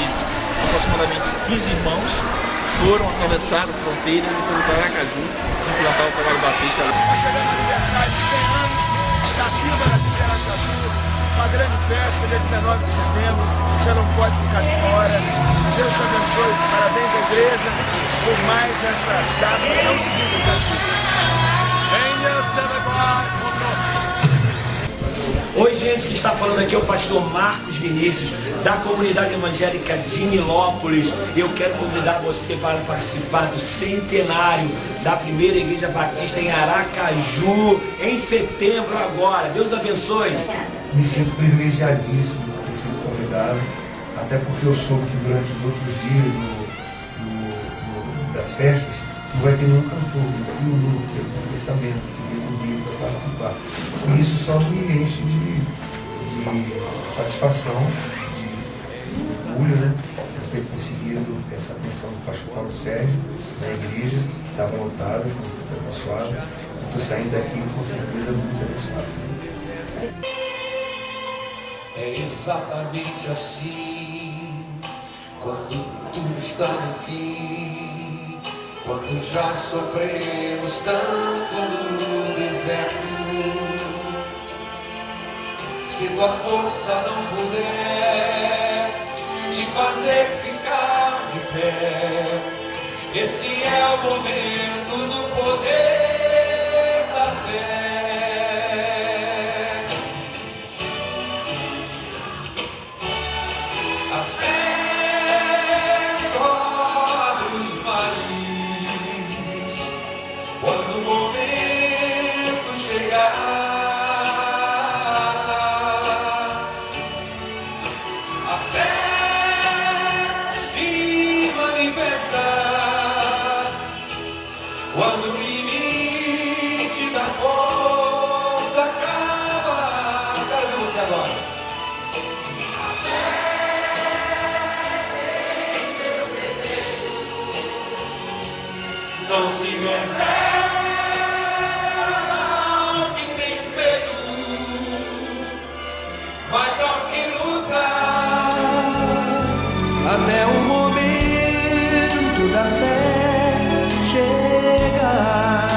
aproximadamente 15 irmãos, foram atravessar fronteiras e foram para Aracaju implantar o trabalho batista. Nós chegamos no aniversário de 100 anos da Piba daqui de Aracaju, uma grande festa, dia 19 de setembro, você não pode ficar de fora. Deus te abençoe, parabéns à igreja por mais essa data tão significativa. Venha celebrar conosco. Oi, gente, que está falando aqui é o pastor Marcos Vinícius, da comunidade evangélica de Nilópolis. Eu quero convidar você para participar do centenário da primeira igreja batista em Aracaju, em setembro agora. Deus abençoe. Me sinto privilegiadíssimo de ter sido convidado, até porque eu soube que durante os outros dias das festas não vai ter nenhum cantor, nenhum grupo, nenhum pensamento que me convide para participar. E isso só me enche de satisfação, de orgulho, né? De ter conseguido essa atenção do pastor Paulo Sérgio na igreja, que estava lotada, muito abençoado. Estou saindo daqui com certeza muito abençoado. É exatamente assim, quando tudo está no fim, quando já sofremos tanto no deserto. Se tua força não puder te fazer ficar de pé, esse é o momento do poder da fé. A fé não se revela ao que tem medo, mas ao que luta. Até o momento da fé chegar.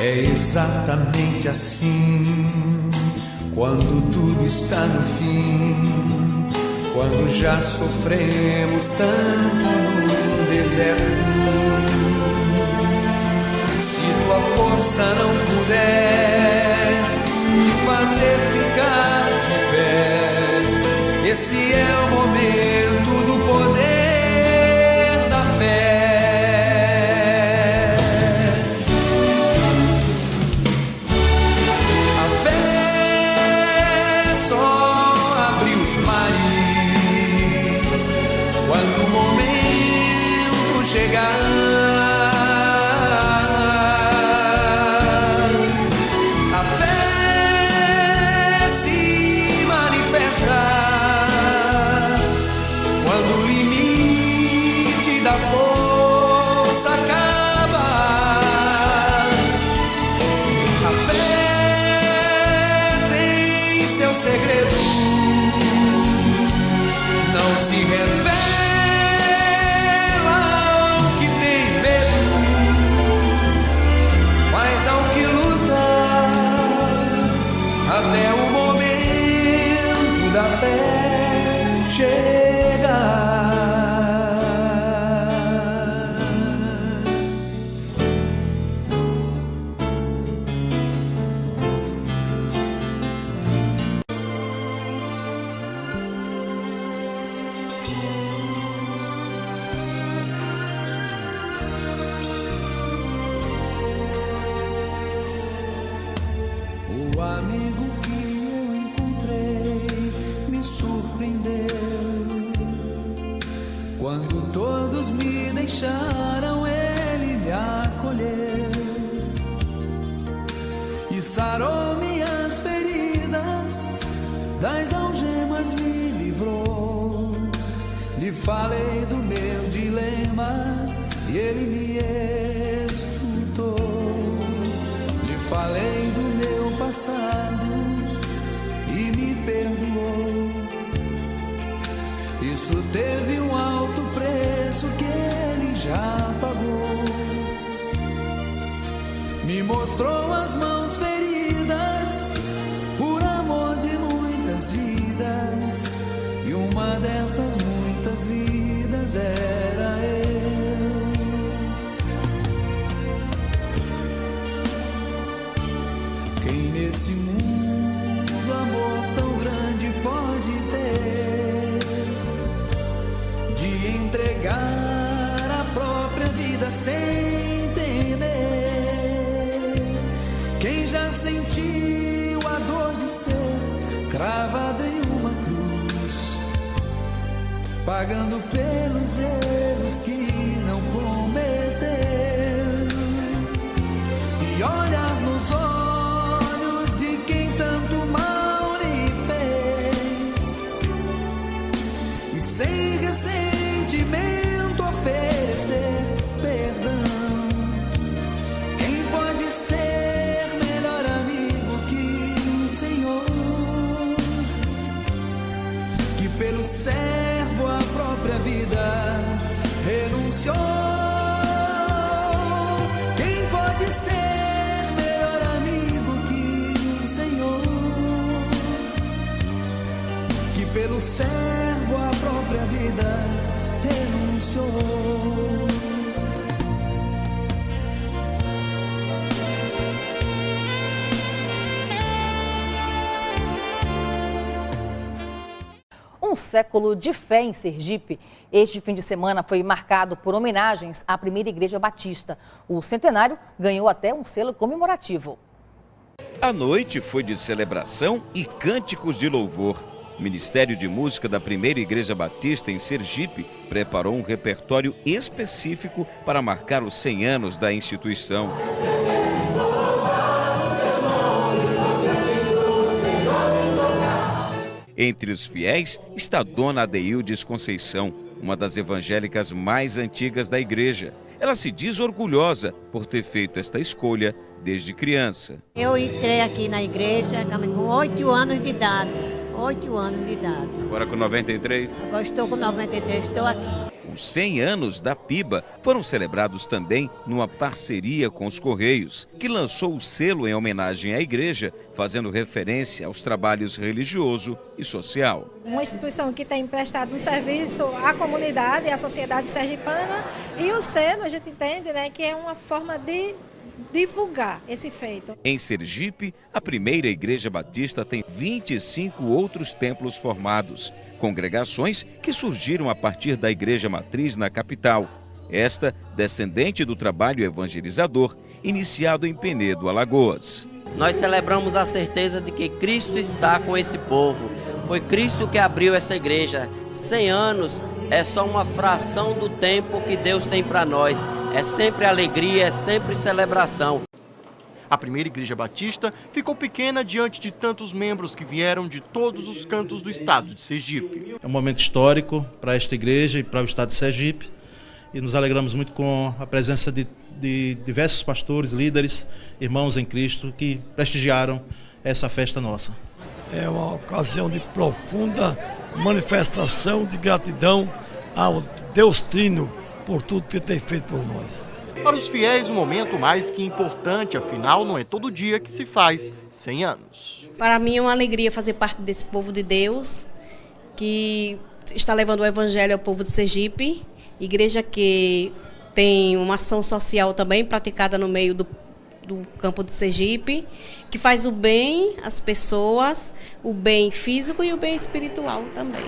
É exatamente assim, quando tudo está no fim, quando já sofremos tanto no deserto. Se tua força não puder te fazer ficar de pé, esse é o momento do poder da fé. Chegar, a fé se manifesta quando o limite da força acaba. A fé tem seu segredo, não se revela até o momento da fé chegar. O amigo que eu encontrei me surpreendeu. Quando todos me deixaram, ele me acolheu e sarou minhas feridas, das algemas me livrou. Lhe falei do meu dilema e ele me escutou. Lhe falei do meu passado e me perdoou. Isso teve um alto preço que ele já pagou. Me mostrou as mãos feridas por amor de muitas vidas, e uma dessas muitas vidas era eu. Quem nesse mundo amor tão grande pode ter, de entregar a própria vida sem temer? Quem já sentiu a dor de ser cravado em uma cruz, pagando pelos erros que não cometeu, e olhar nos olhos de quem tanto mal lhe fez, e sem ressentimento oferecer perdão? Quem pode ser melhor amigo que o Senhor, que pelo servo a própria vida renunciou? Quem pode ser melhor amigo que o Senhor, que pelo servo a própria vida renunciou? Um século de fé em Sergipe. Este fim de semana foi marcado por homenagens à primeira Igreja Batista. O centenário ganhou até um selo comemorativo. A noite foi de celebração e cânticos de louvor. O Ministério de Música da Primeira Igreja Batista em Sergipe preparou um repertório específico para marcar os 100 anos da instituição. Entre os fiéis está Dona Adeildes Conceição, uma das evangélicas mais antigas da igreja. Ela se diz orgulhosa por ter feito esta escolha desde criança. Eu entrei aqui na igreja com 8 anos de idade. 8 anos de idade. Agora com 93? Agora estou com 93, estou aqui. Os 100 anos da PIBA foram celebrados também numa parceria com os Correios, que lançou o selo em homenagem à igreja, fazendo referência aos trabalhos religioso e social. Uma instituição que tem prestado um serviço à comunidade, à sociedade sergipana, e o selo, a gente entende, né, que é uma forma de divulgar esse feito. Em Sergipe, a primeira Igreja Batista tem 25 outros templos formados, congregações que surgiram a partir da Igreja Matriz na capital. Esta, descendente do trabalho evangelizador, iniciado em Penedo, Alagoas. Nós celebramos a certeza de que Cristo está com esse povo. Foi Cristo que abriu essa igreja. 100 anos é só uma fração do tempo que Deus tem para nós. É sempre alegria, é sempre celebração. A primeira Igreja Batista ficou pequena diante de tantos membros que vieram de todos os cantos do estado de Sergipe. É um momento histórico para esta igreja e para o estado de Sergipe. E nos alegramos muito com a presença de diversos pastores, líderes, irmãos em Cristo que prestigiaram essa festa nossa. É uma ocasião de profunda manifestação de gratidão ao Deus Trino por tudo que tem feito por nós. Para os fiéis, um momento mais que importante, afinal não é todo dia que se faz 100 anos. Para mim é uma alegria fazer parte desse povo de Deus, que está levando o evangelho ao povo de Sergipe, igreja que tem uma ação social também praticada no meio do campo de Sergipe, que faz o bem às pessoas, o bem físico e o bem espiritual também.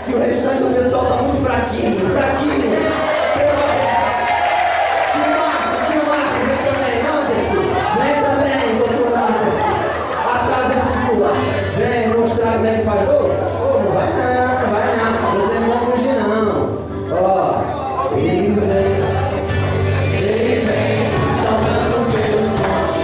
que o restante do pessoal tá muito fraquinho, fraquinho. Tio Marco, vem também, Anderson. Vem também, doutor Anderson. A casa é sua. Vem mostrar como é que faz. Ô, não vai não. Vocês não vão fugir não. Ó, ele vem, salvando os seus montes.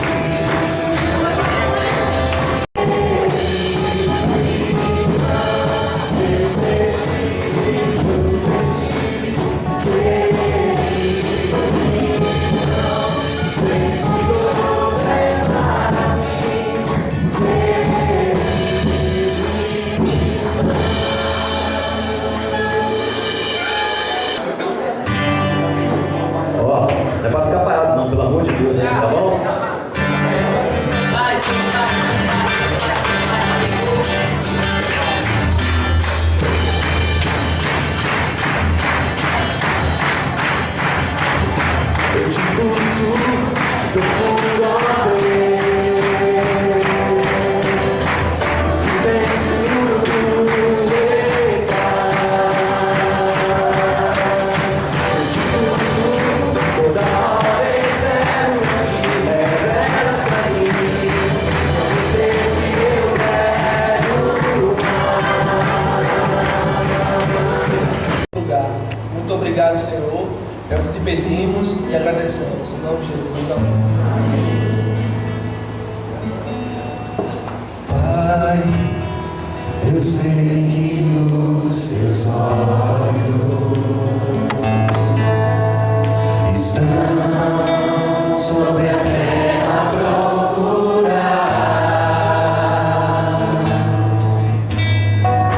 Ó, você vai ficar parado não, pelo amor de Deus, tá bom? Eu te uso do mundo a ver. Se bem seguro tu estás. Eu te uso toda hora, espero te revela pra mim. Você te eu quero lugar. Muito obrigado, Senhor. É o que te pedimos e agradecemos. Em nome de Jesus, amém. Pai, eu sei que os seus olhos estão sobre a terra a procurar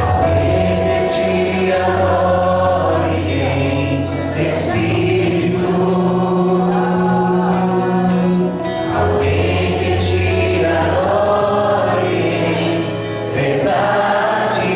alguém que te adore em espírito, alguém que te adore em verdade.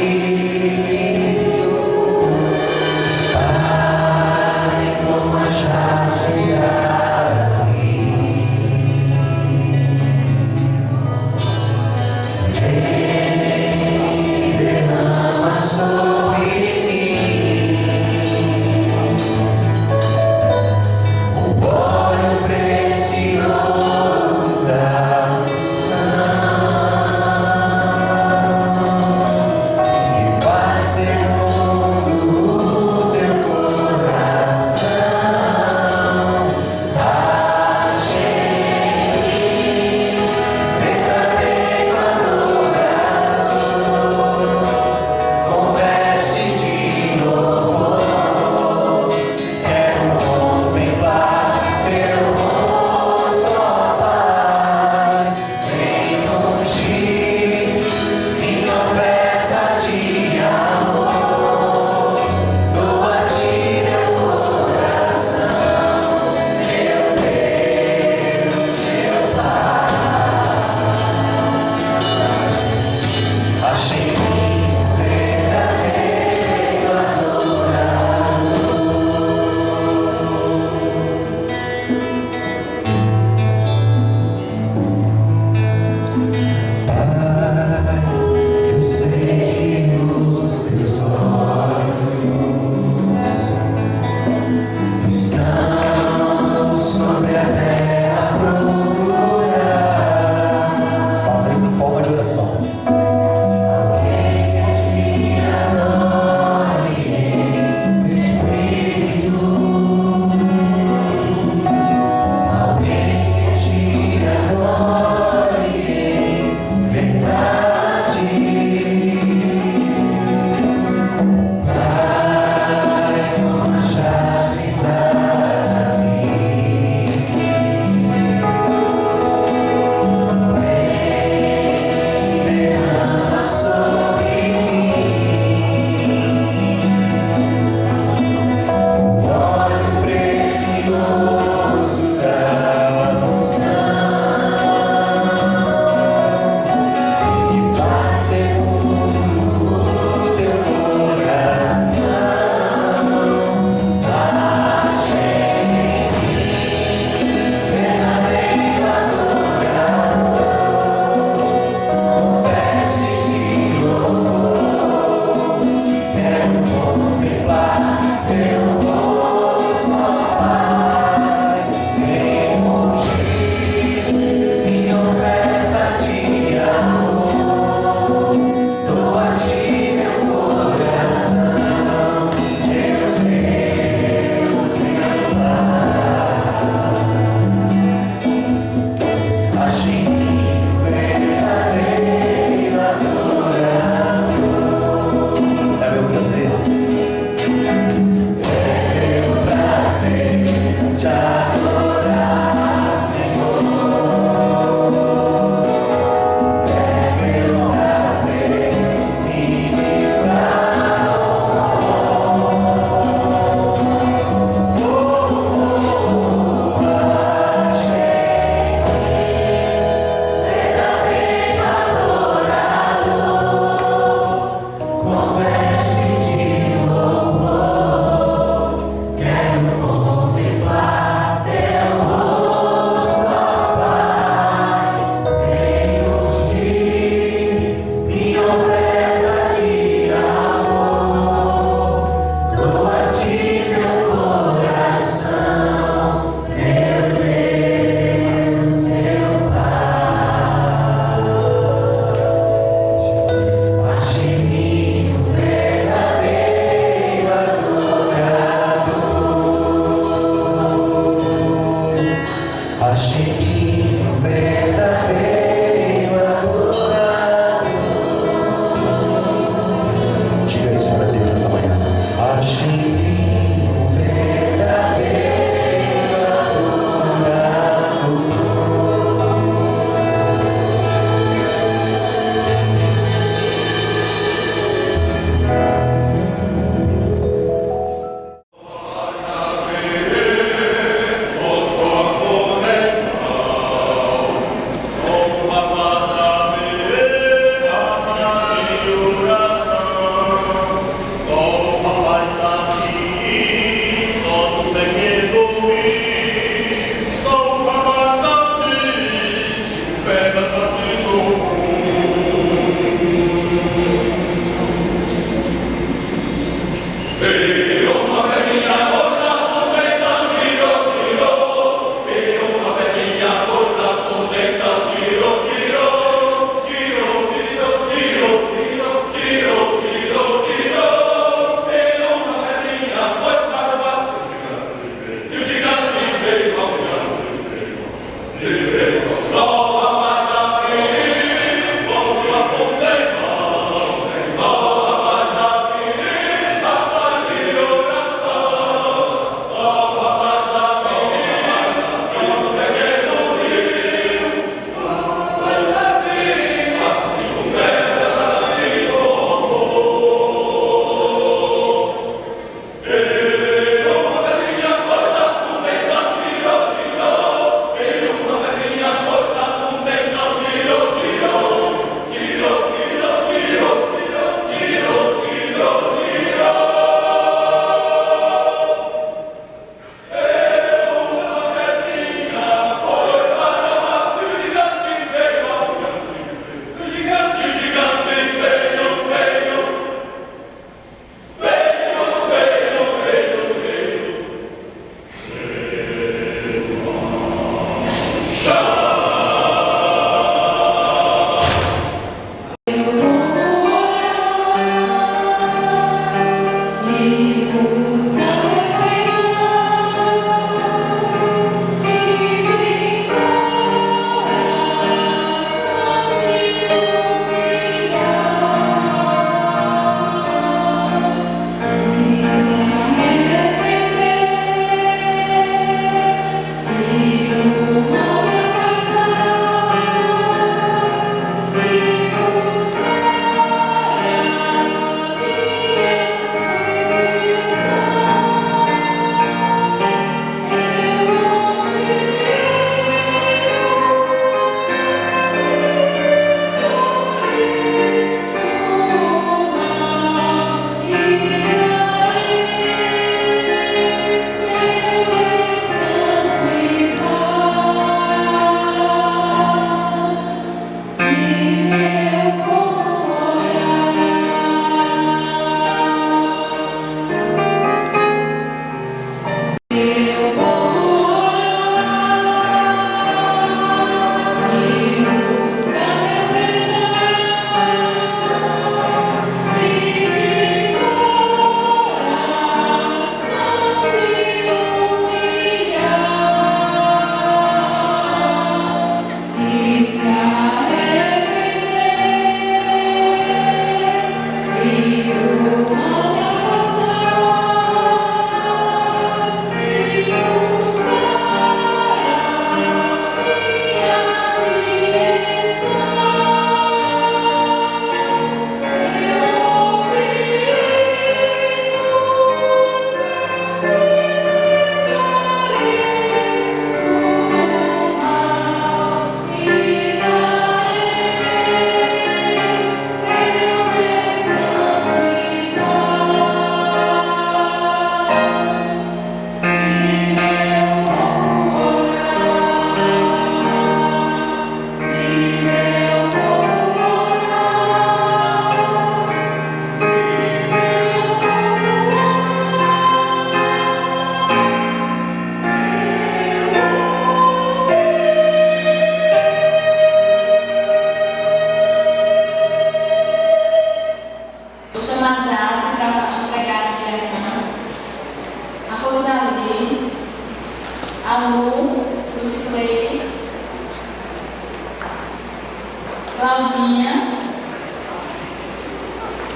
Claudinha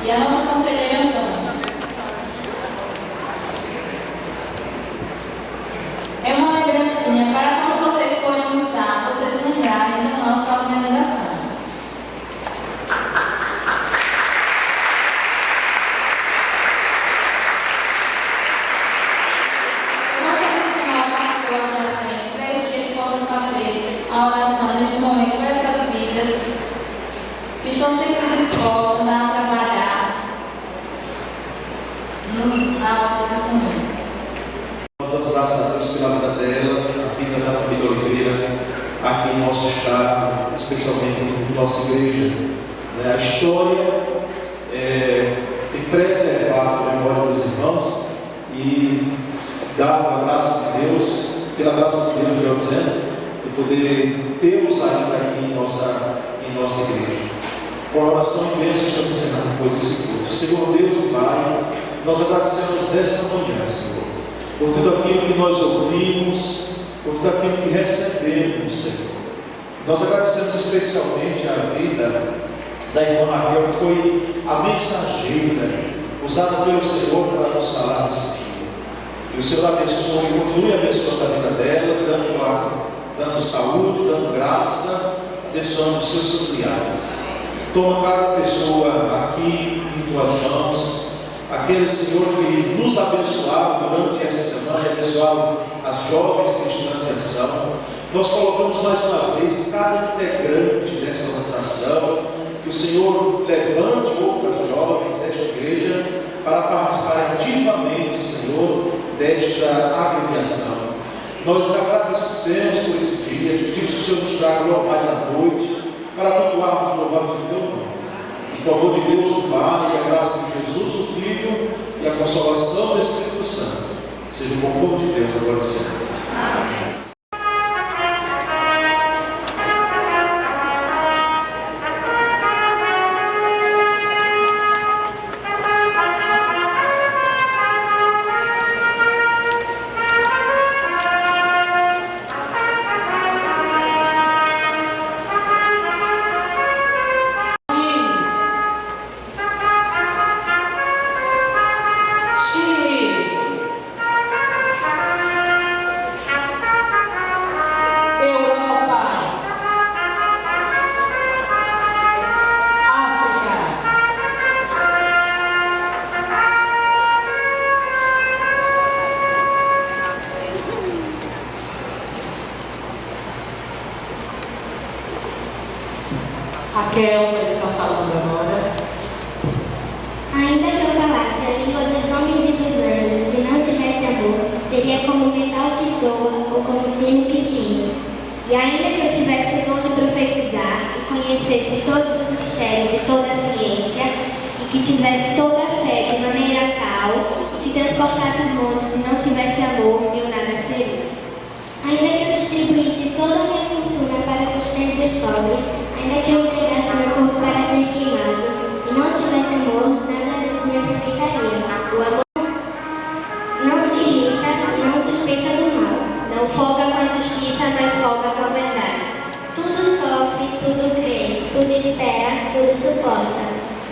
e a nossa conselheira Antônia. É uma lembrancinha para quando vocês forem almoçar, vocês lembrarem da nossa organização. Eu gostaria de chamar o pastor aqui na frente para que ele possa fazer a oração neste momento para essas vidas que estão sempre dispostas a trabalhar na obra do Senhor. Damos graças a Deus pela vida dela, a vida da família Oliveira, aqui em nosso estado, especialmente em nossa igreja. A história tem preservado a memória dos irmãos e dado a graça de Deus, pela graça de Deus, melhor dizendo, de poder tê-los ainda aqui em nossa igreja. Com a oração imensa, estamos ensinando depois desse culto. Senhor Deus e Pai, nós agradecemos dessa manhã, Senhor, por tudo aquilo que nós ouvimos, por tudo aquilo que recebemos, Senhor. Nós agradecemos especialmente a vida da irmã Raquel, que foi a mensageira usada pelo Senhor para nos falar nesse dia. Que o Senhor abençoe e continue abençoando a vida dela, dando saúde, dando graça, abençoando os seus familiares. Toma cada pessoa aqui em tuas mãos. Aquele Senhor que nos abençoaram durante essa semana, abençoaram as jovens cristãs em ação. Nós colocamos mais uma vez cada integrante dessa organização, que o Senhor levante outras jovens desta igreja para participar ativamente, Senhor, desta agremiação. Nós agradecemos por esse dia, pedimos que o Senhor nos traga logo mais à noite, para continuarmos louvando o teu nome. E com o amor de Deus, o Pai, e a graça de Jesus, o Filho, e a consolação do Espírito Santo, seja com o povo de Deus agora e sempre. Amém. Raquel vai estar falando agora. Ainda que eu falasse a língua dos homens e dos anjos, se não tivesse amor, seria como o metal que soa ou como o sino que tine. E ainda que eu tivesse o dom de profetizar e conhecesse todos os mistérios e toda a ciência, e que tivesse toda a fé de maneira tal que transportasse os montes e não tivesse amor, eu nada seria. Ainda que eu distribuísse toda a minha fortuna para o sustento dos pobres, ainda que eu entregasse meu corpo para ser queimado, e não tivesse amor, nada disso me aproveitaria. O amor não se irrita, não suspeita do mal, não folga com a justiça, mas folga com a verdade. Tudo sofre, tudo crê, tudo espera, tudo suporta.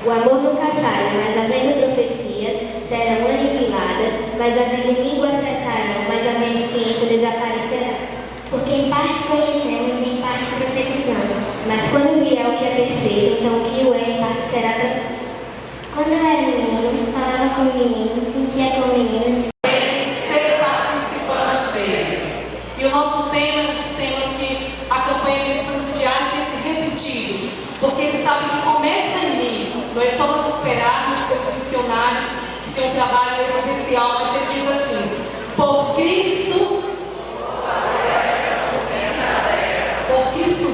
O amor nunca falha, mas havendo profecias, serão aniquiladas, mas havendo línguas cessarão, mas havendo ciência desaparecerá. Porque em parte conhecemos e em parte profetizamos. Mas quando vier o que é perfeito, então o que o é em parte será tranquilo. Quando eu era menino, falava com o menino, sentia com o menino. Ser participante dele. E o nosso tema é um dos temas que a campanha de missões mundiais tem se repetido. Porque ele sabe que começa em mim. Nós só nos esperarmos pelos missionários que têm um trabalho especial, mas ele diz assim: por Cristo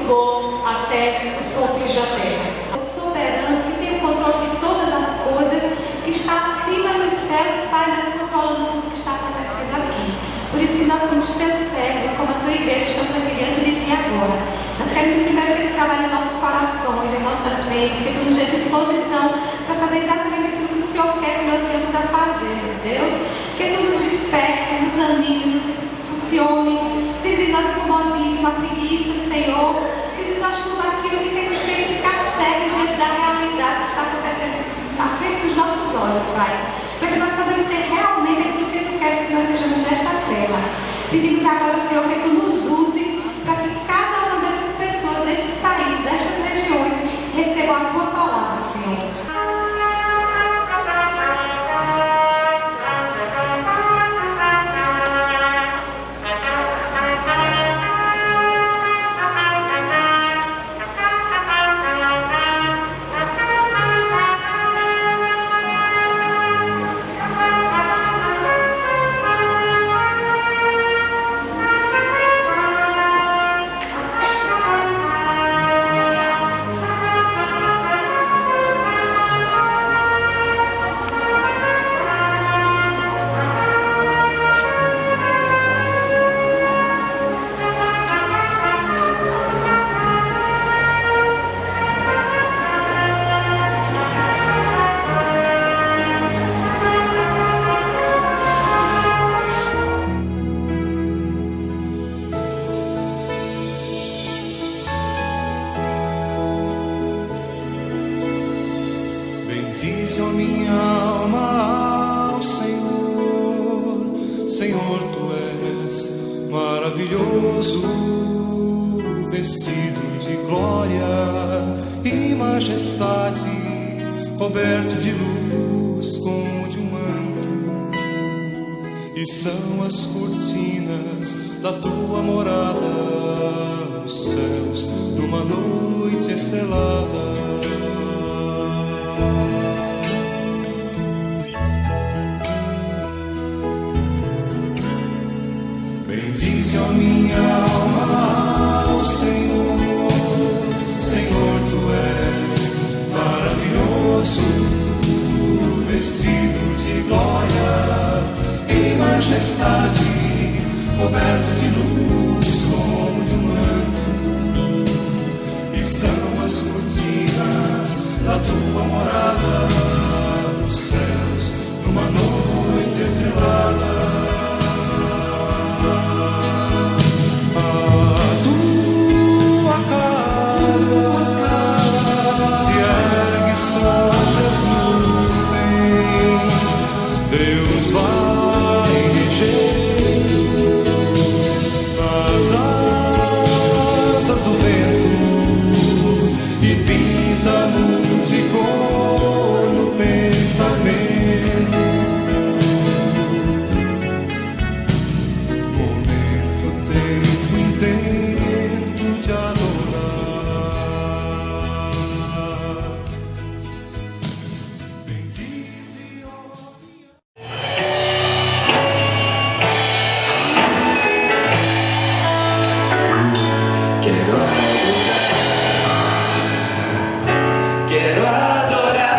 vou até os confins da terra. O soberano que tem o controle de todas as coisas, que está acima dos céus, Pai, mas controlando tudo que está acontecendo aqui. Por isso que nós, como teus servos, como a tua igreja, estamos aqui diante de ti agora. Nós queremos primeiro que tu trabalhe em nossos corações, em nossas mentes, que tu nos dê disposição para fazer exatamente aquilo que o Senhor quer que nós venhamos a fazer, meu Deus. Que tu nos desperte, nos anime, nos impulsione, tire de nós o comodismo, a preguiça, Senhor. Que de nós tudo aquilo que tem nos feito ficar da realidade que está acontecendo à frente dos nossos olhos, Pai. Para que nós podemos ser realmente aquilo que Tu queres que nós sejamos nesta terra. Pedimos agora, Senhor, que Tu nos use para que cada uma dessas pessoas, destes países, destas regiões, recebam a Tua palavra, Senhor. Bendize, ó minha alma, ao Senhor. Senhor, Tu és maravilhoso, vestido de glória e majestade, coberto de luz como de um manto. E são as cortinas da Tua morada, os céus numa noite estrelada. Bendize, ó minha alma, ao Senhor. Senhor, Tu és maravilhoso, vestido de glória e majestade, coberto de luz como de um manto. E são as cortinas da Tua morada, os céus numa noite estrelada. Deus vai reger as asas do vento e pinta-nos de cor no pensamento. Momento, tempo, intento de adorar. Bendize, ó. Quero adorar,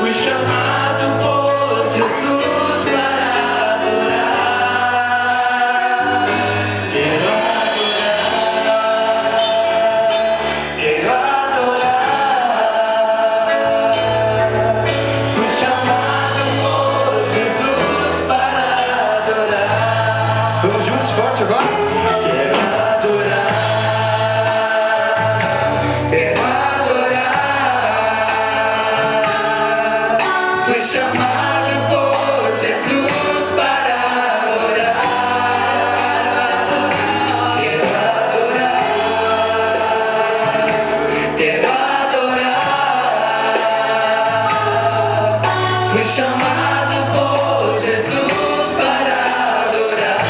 fui chamado por Jesus para adorar. Quero adorar, fui chamado por Jesus para adorar. Vamos juntos, forte agora. Quero adorar, fui chamado por Jesus para adorar. Quero adorar, fui chamado por Jesus para adorar.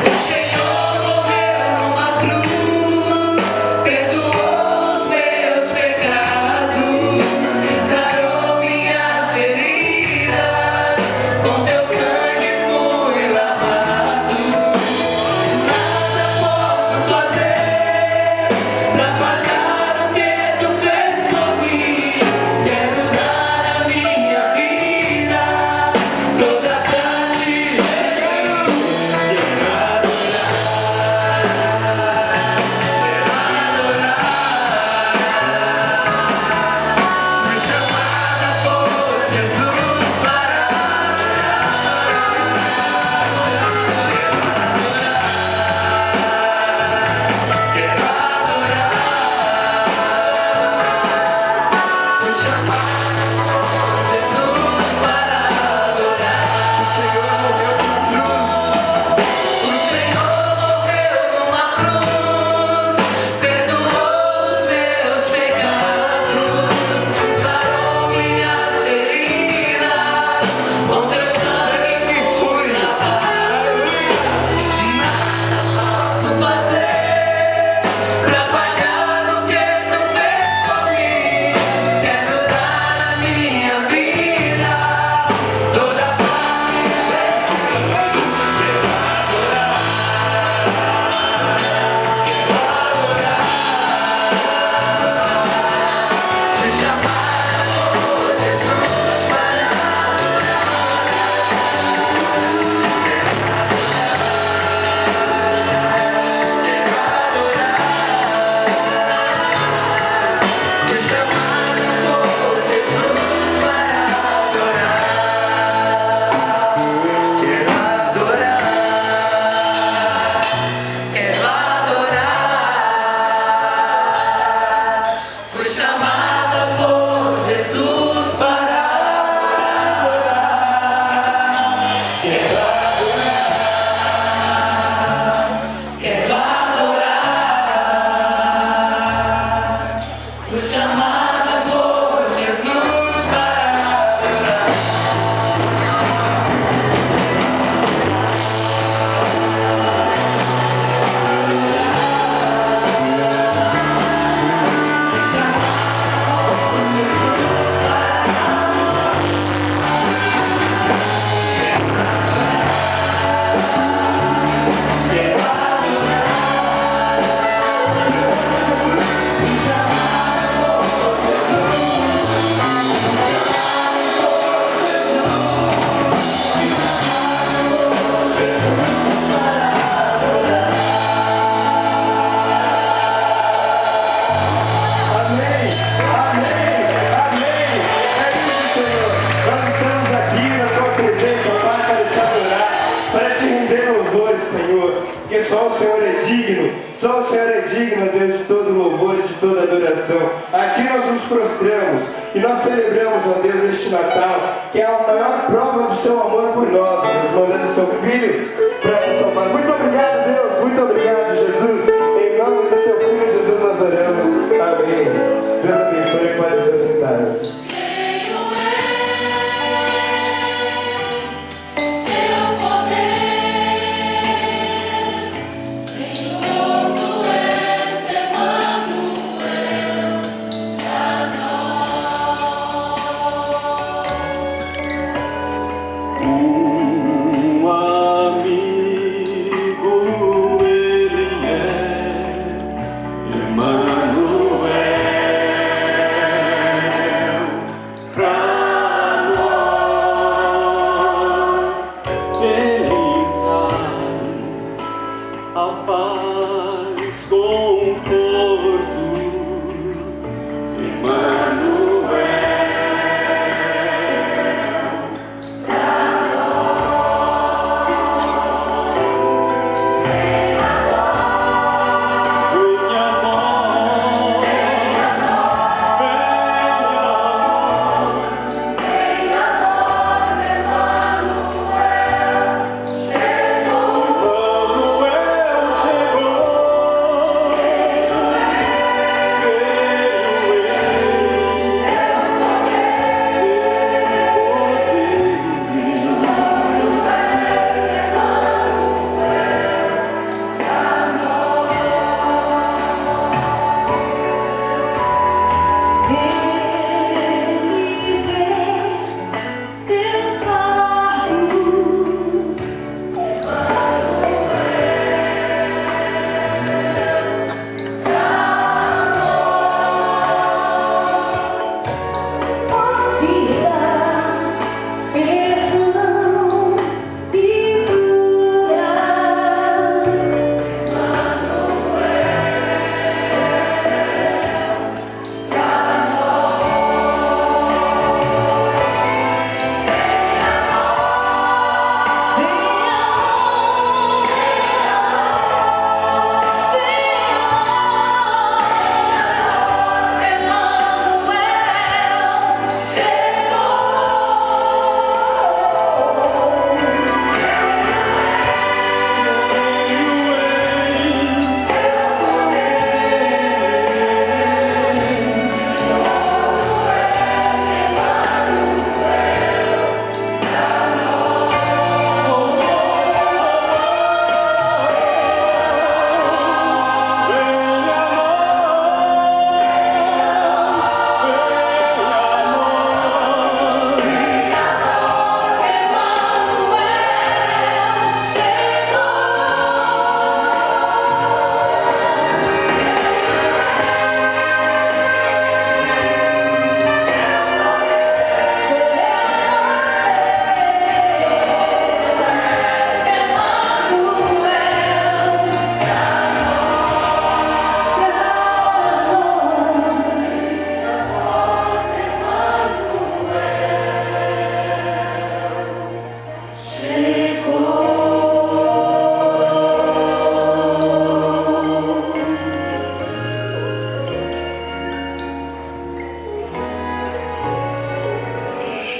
O Senhor morreu numa cruz, perdoou os meus pecados, sarou minhas feridas, com Teu sangue fui lavado. Nada posso fazer pra pagar o que Tu fez por mim. Quero porque só o Senhor é digno, só o Senhor é digno, Deus, de todo louvor e de toda adoração. A Ti nós nos prostramos e nós celebramos, ó Deus, este Natal, que é a maior prova do Seu amor por nós, Deus, mandando Seu Filho para nos salvar. Muito obrigado, Deus, muito obrigado, Jesus. Em nome do Teu Filho, Jesus, nós oramos. Amém. Deus abençoe, pode se assentar.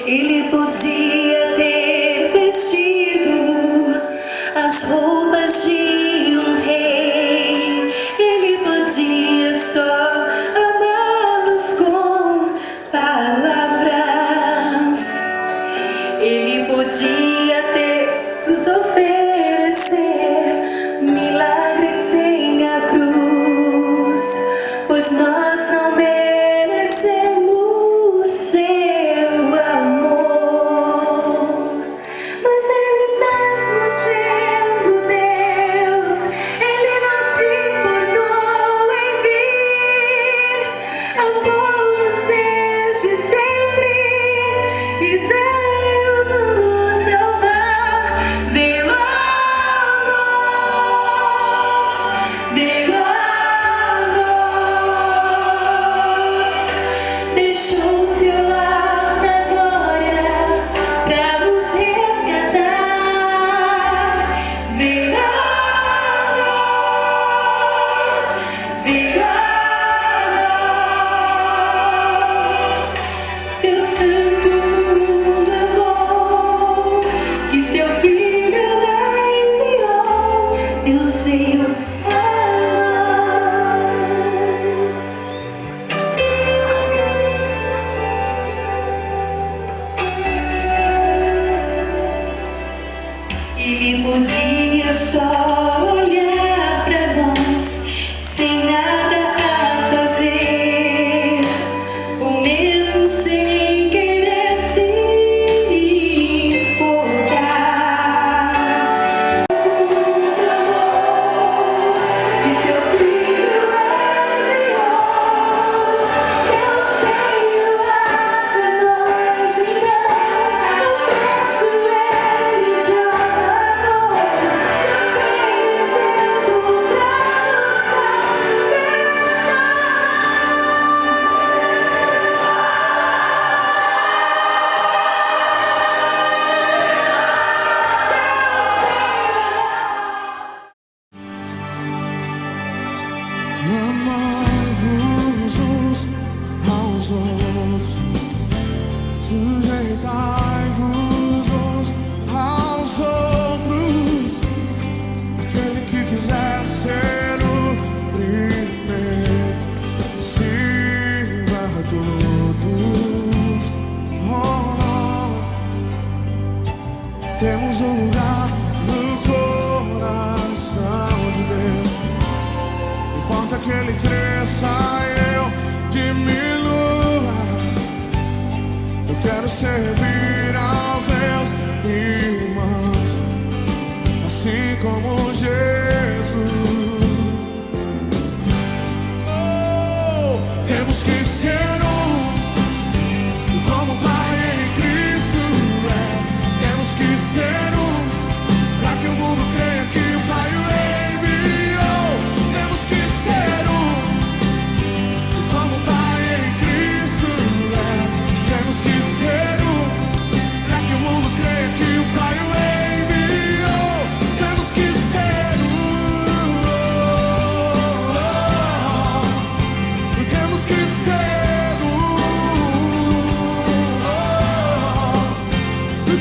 Ele podia ter vestido as roupas de um rei. Ele podia só amar-nos com palavras. Ele podia ter nos oferecer milagres sem a cruz, pois nós não merecemos seu amor. Mas Ele mesmo sendo Deus, Ele não se importou em vir, amou-nos desde sempre e veio nos salvar. Veio a nós, veio a nós, deixou seu lar na glória pra nos resgatar. Veio a todos, sujeitai-vos uns aos outros. Aquele que quiser ser o primeiro, sirva a todos. Oh, oh. Temos um lugar no coração de Deus. Importa que Ele cresça, eu diminua. Eu quero servir aos meus irmãos, assim como Jesus. Oh, temos que ser como o Pai em Cristo é. Temos que ser para que o mundo creia que o Pai o enviou. Temos que ser como o Pai em Cristo é. Temos que ser para que o mundo creia que o Pai o enviou. Temos que ser temos que ser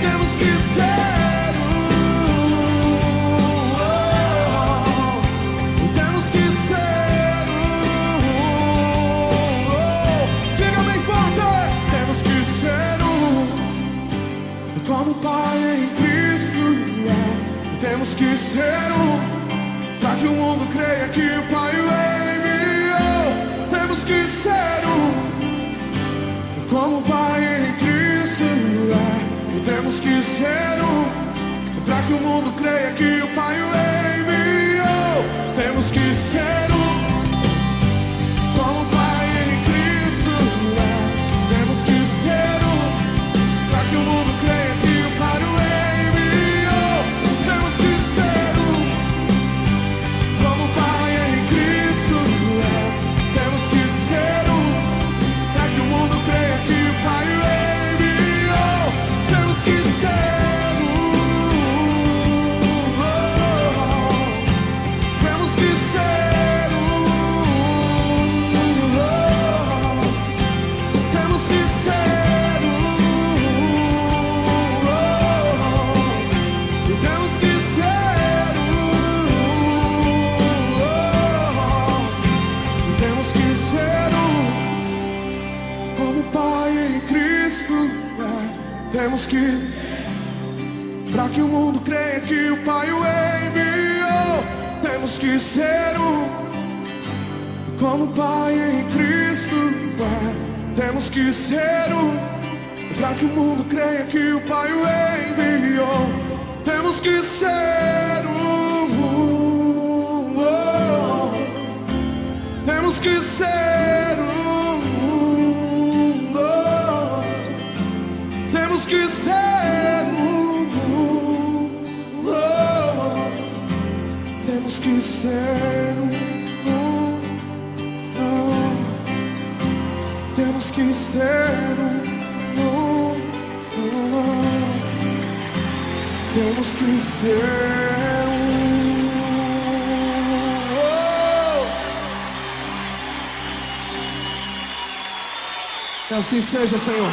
temos que ser temos que ser diga bem forte, temos que ser como o Pai em Cristo é. Temos que ser para que o mundo creia que o Pai o enviou. Temos que ser como o Pai em Cristo é. Temos que ser para que o mundo creia que o Pai o enviou. Temos que ser como o Pai em Cristo é. Temos que ser para que o mundo creia que o Pai o enviou. Temos que ser como o Pai em Cristo é. Temos que ser para que o mundo creia que o Pai o enviou. Temos que ser temos que ser temos que ser temos que ser temos que ser como o Pai em Cristo é. Temos que para que o mundo creia que o Pai o enviou. Temos que ser como o Pai em Cristo é. Temos que ser para que o mundo creia que o Pai o enviou. Temos que ser temos que ser temos que ser temos que ser temos que ser temos que ser que assim seja, Senhor.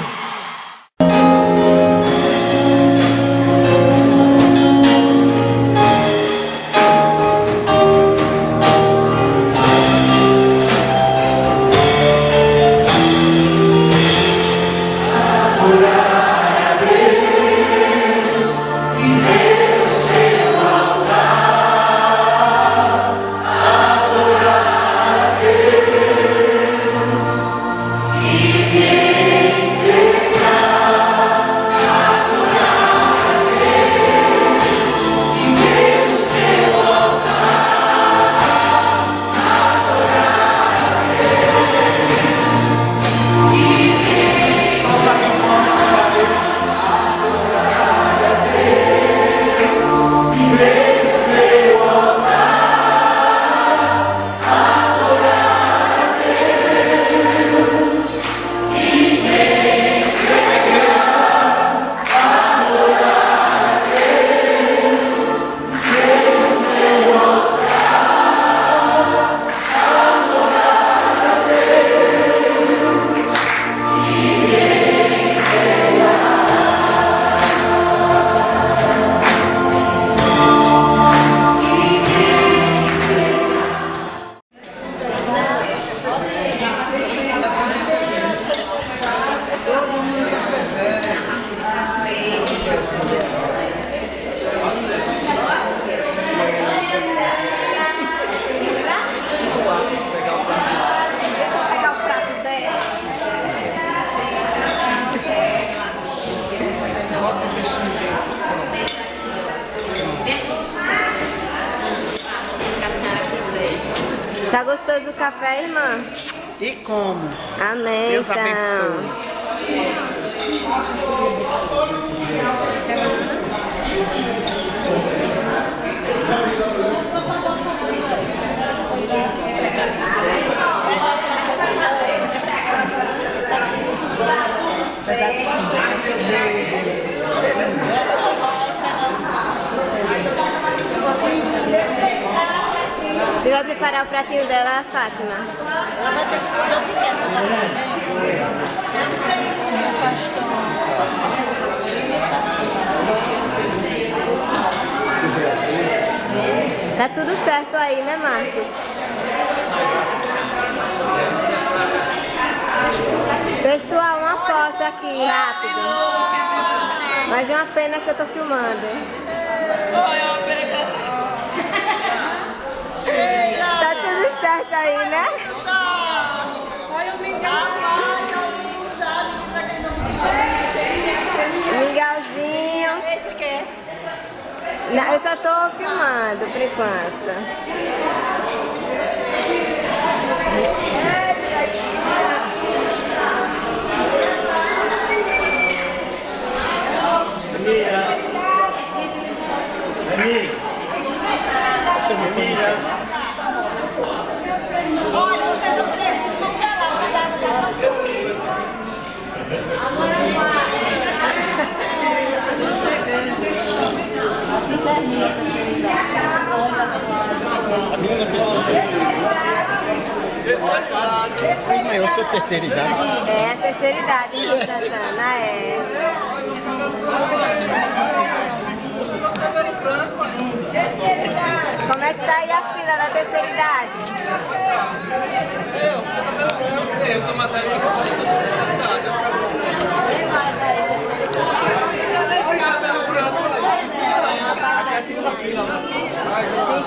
Ninguém gostoso o café, irmã? E como? Amém. Deus então. abençoe. Você vai preparar o pratinho dela, Fátima? Ela vai ter que fazer o que quer pra Tá tudo certo aí, né, Marcos? Pessoal, uma foto aqui, rápido. Mas é uma pena que eu tô filmando. Tá tudo certo aí, né? Mingauzinho. Não, eu só tô filmando por enquanto. Olha, vocês vão servir com calado, cuidado com a A menina terceira. Eu sou terceira idade. É a terceira idade, irmã Santana, é. Como é que tá aí a fila da terceira idade? Eu sou mais velho que você, eu sou terceira idade. Tem mais aí. Sim,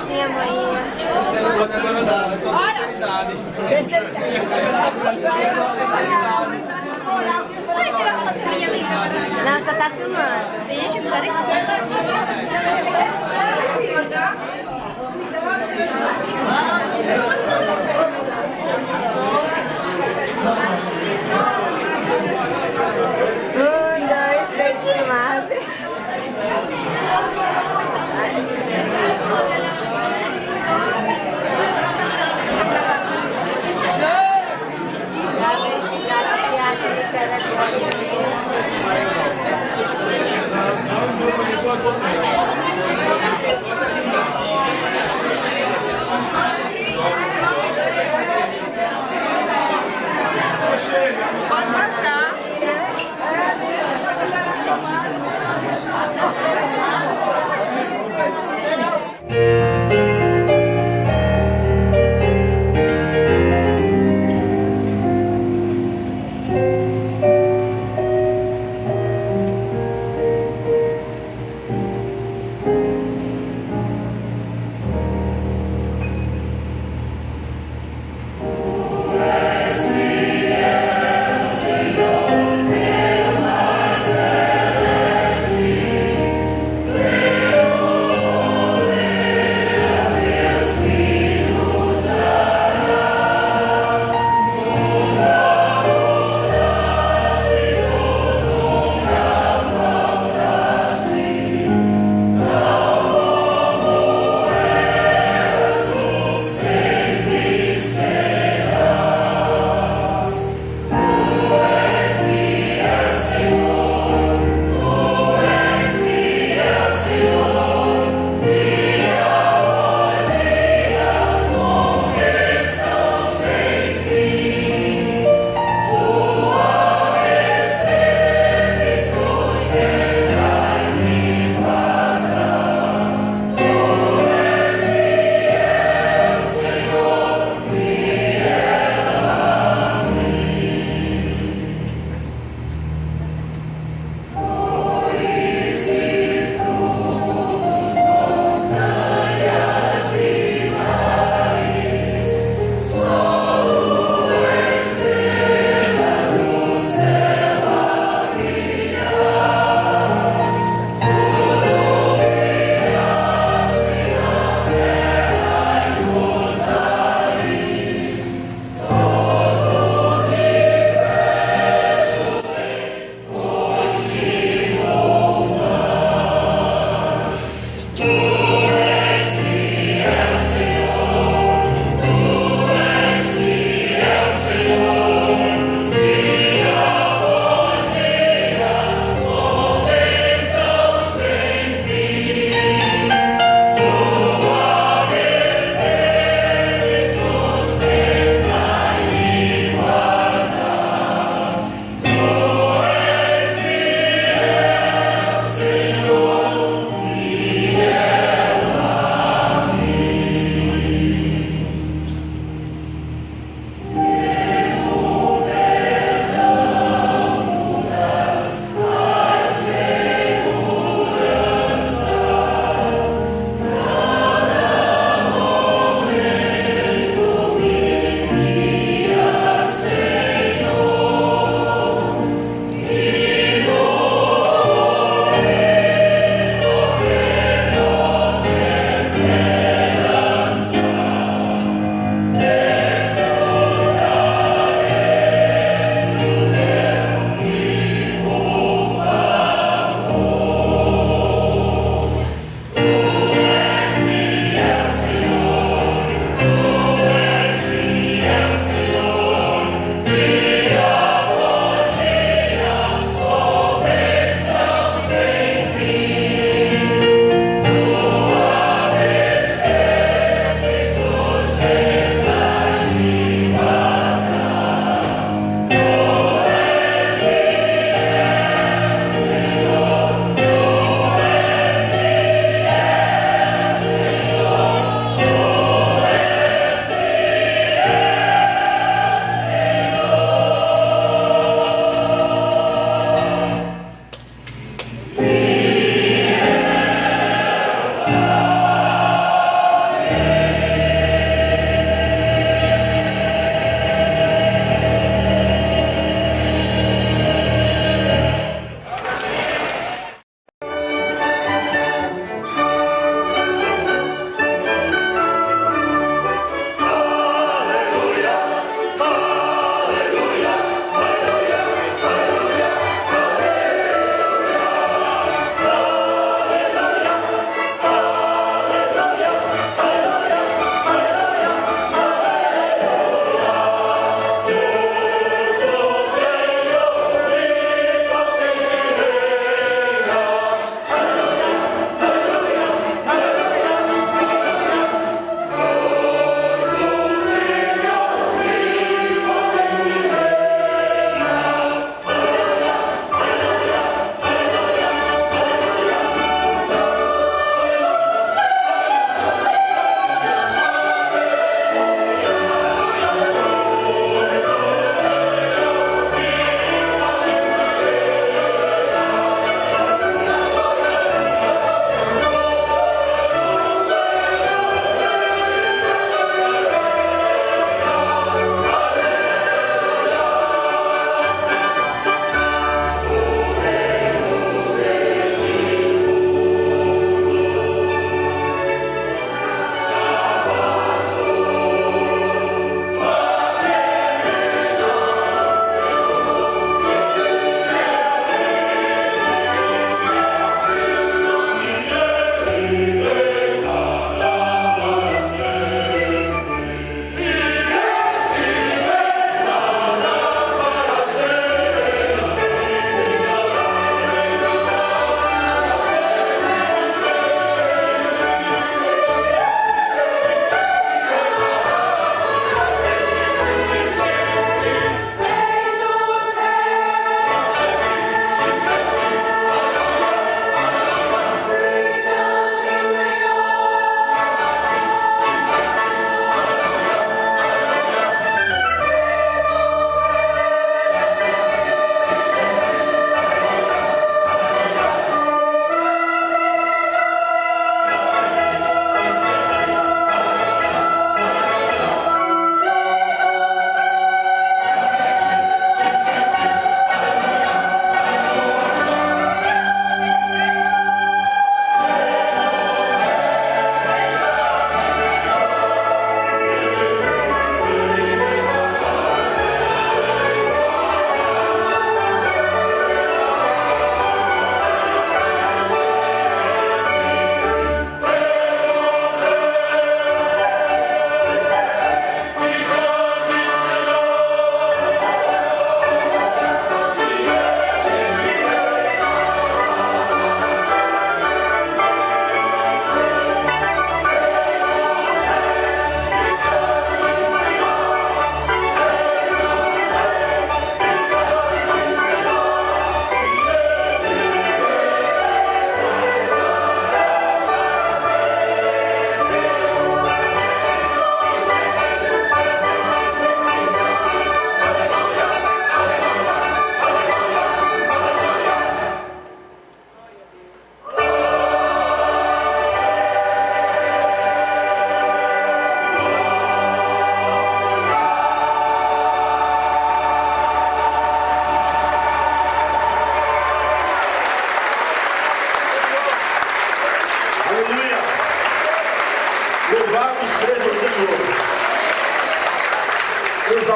sim, amanhã. Você não pode agora não, eu sou terceira idade. Não, só tá filmando. Vixe, dois, três, filmado. Pode passar. Senhor.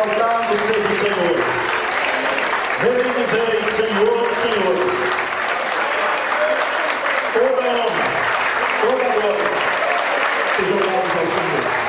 Louvado seja o Senhor. Rei dos reis, Senhor dos senhores. Toda honra, toda glória sejam dados ao Senhor.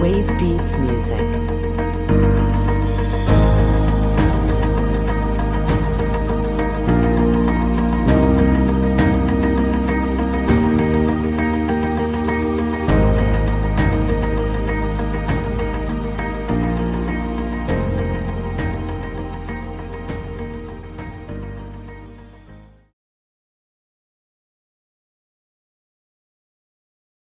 Wave Beats Music.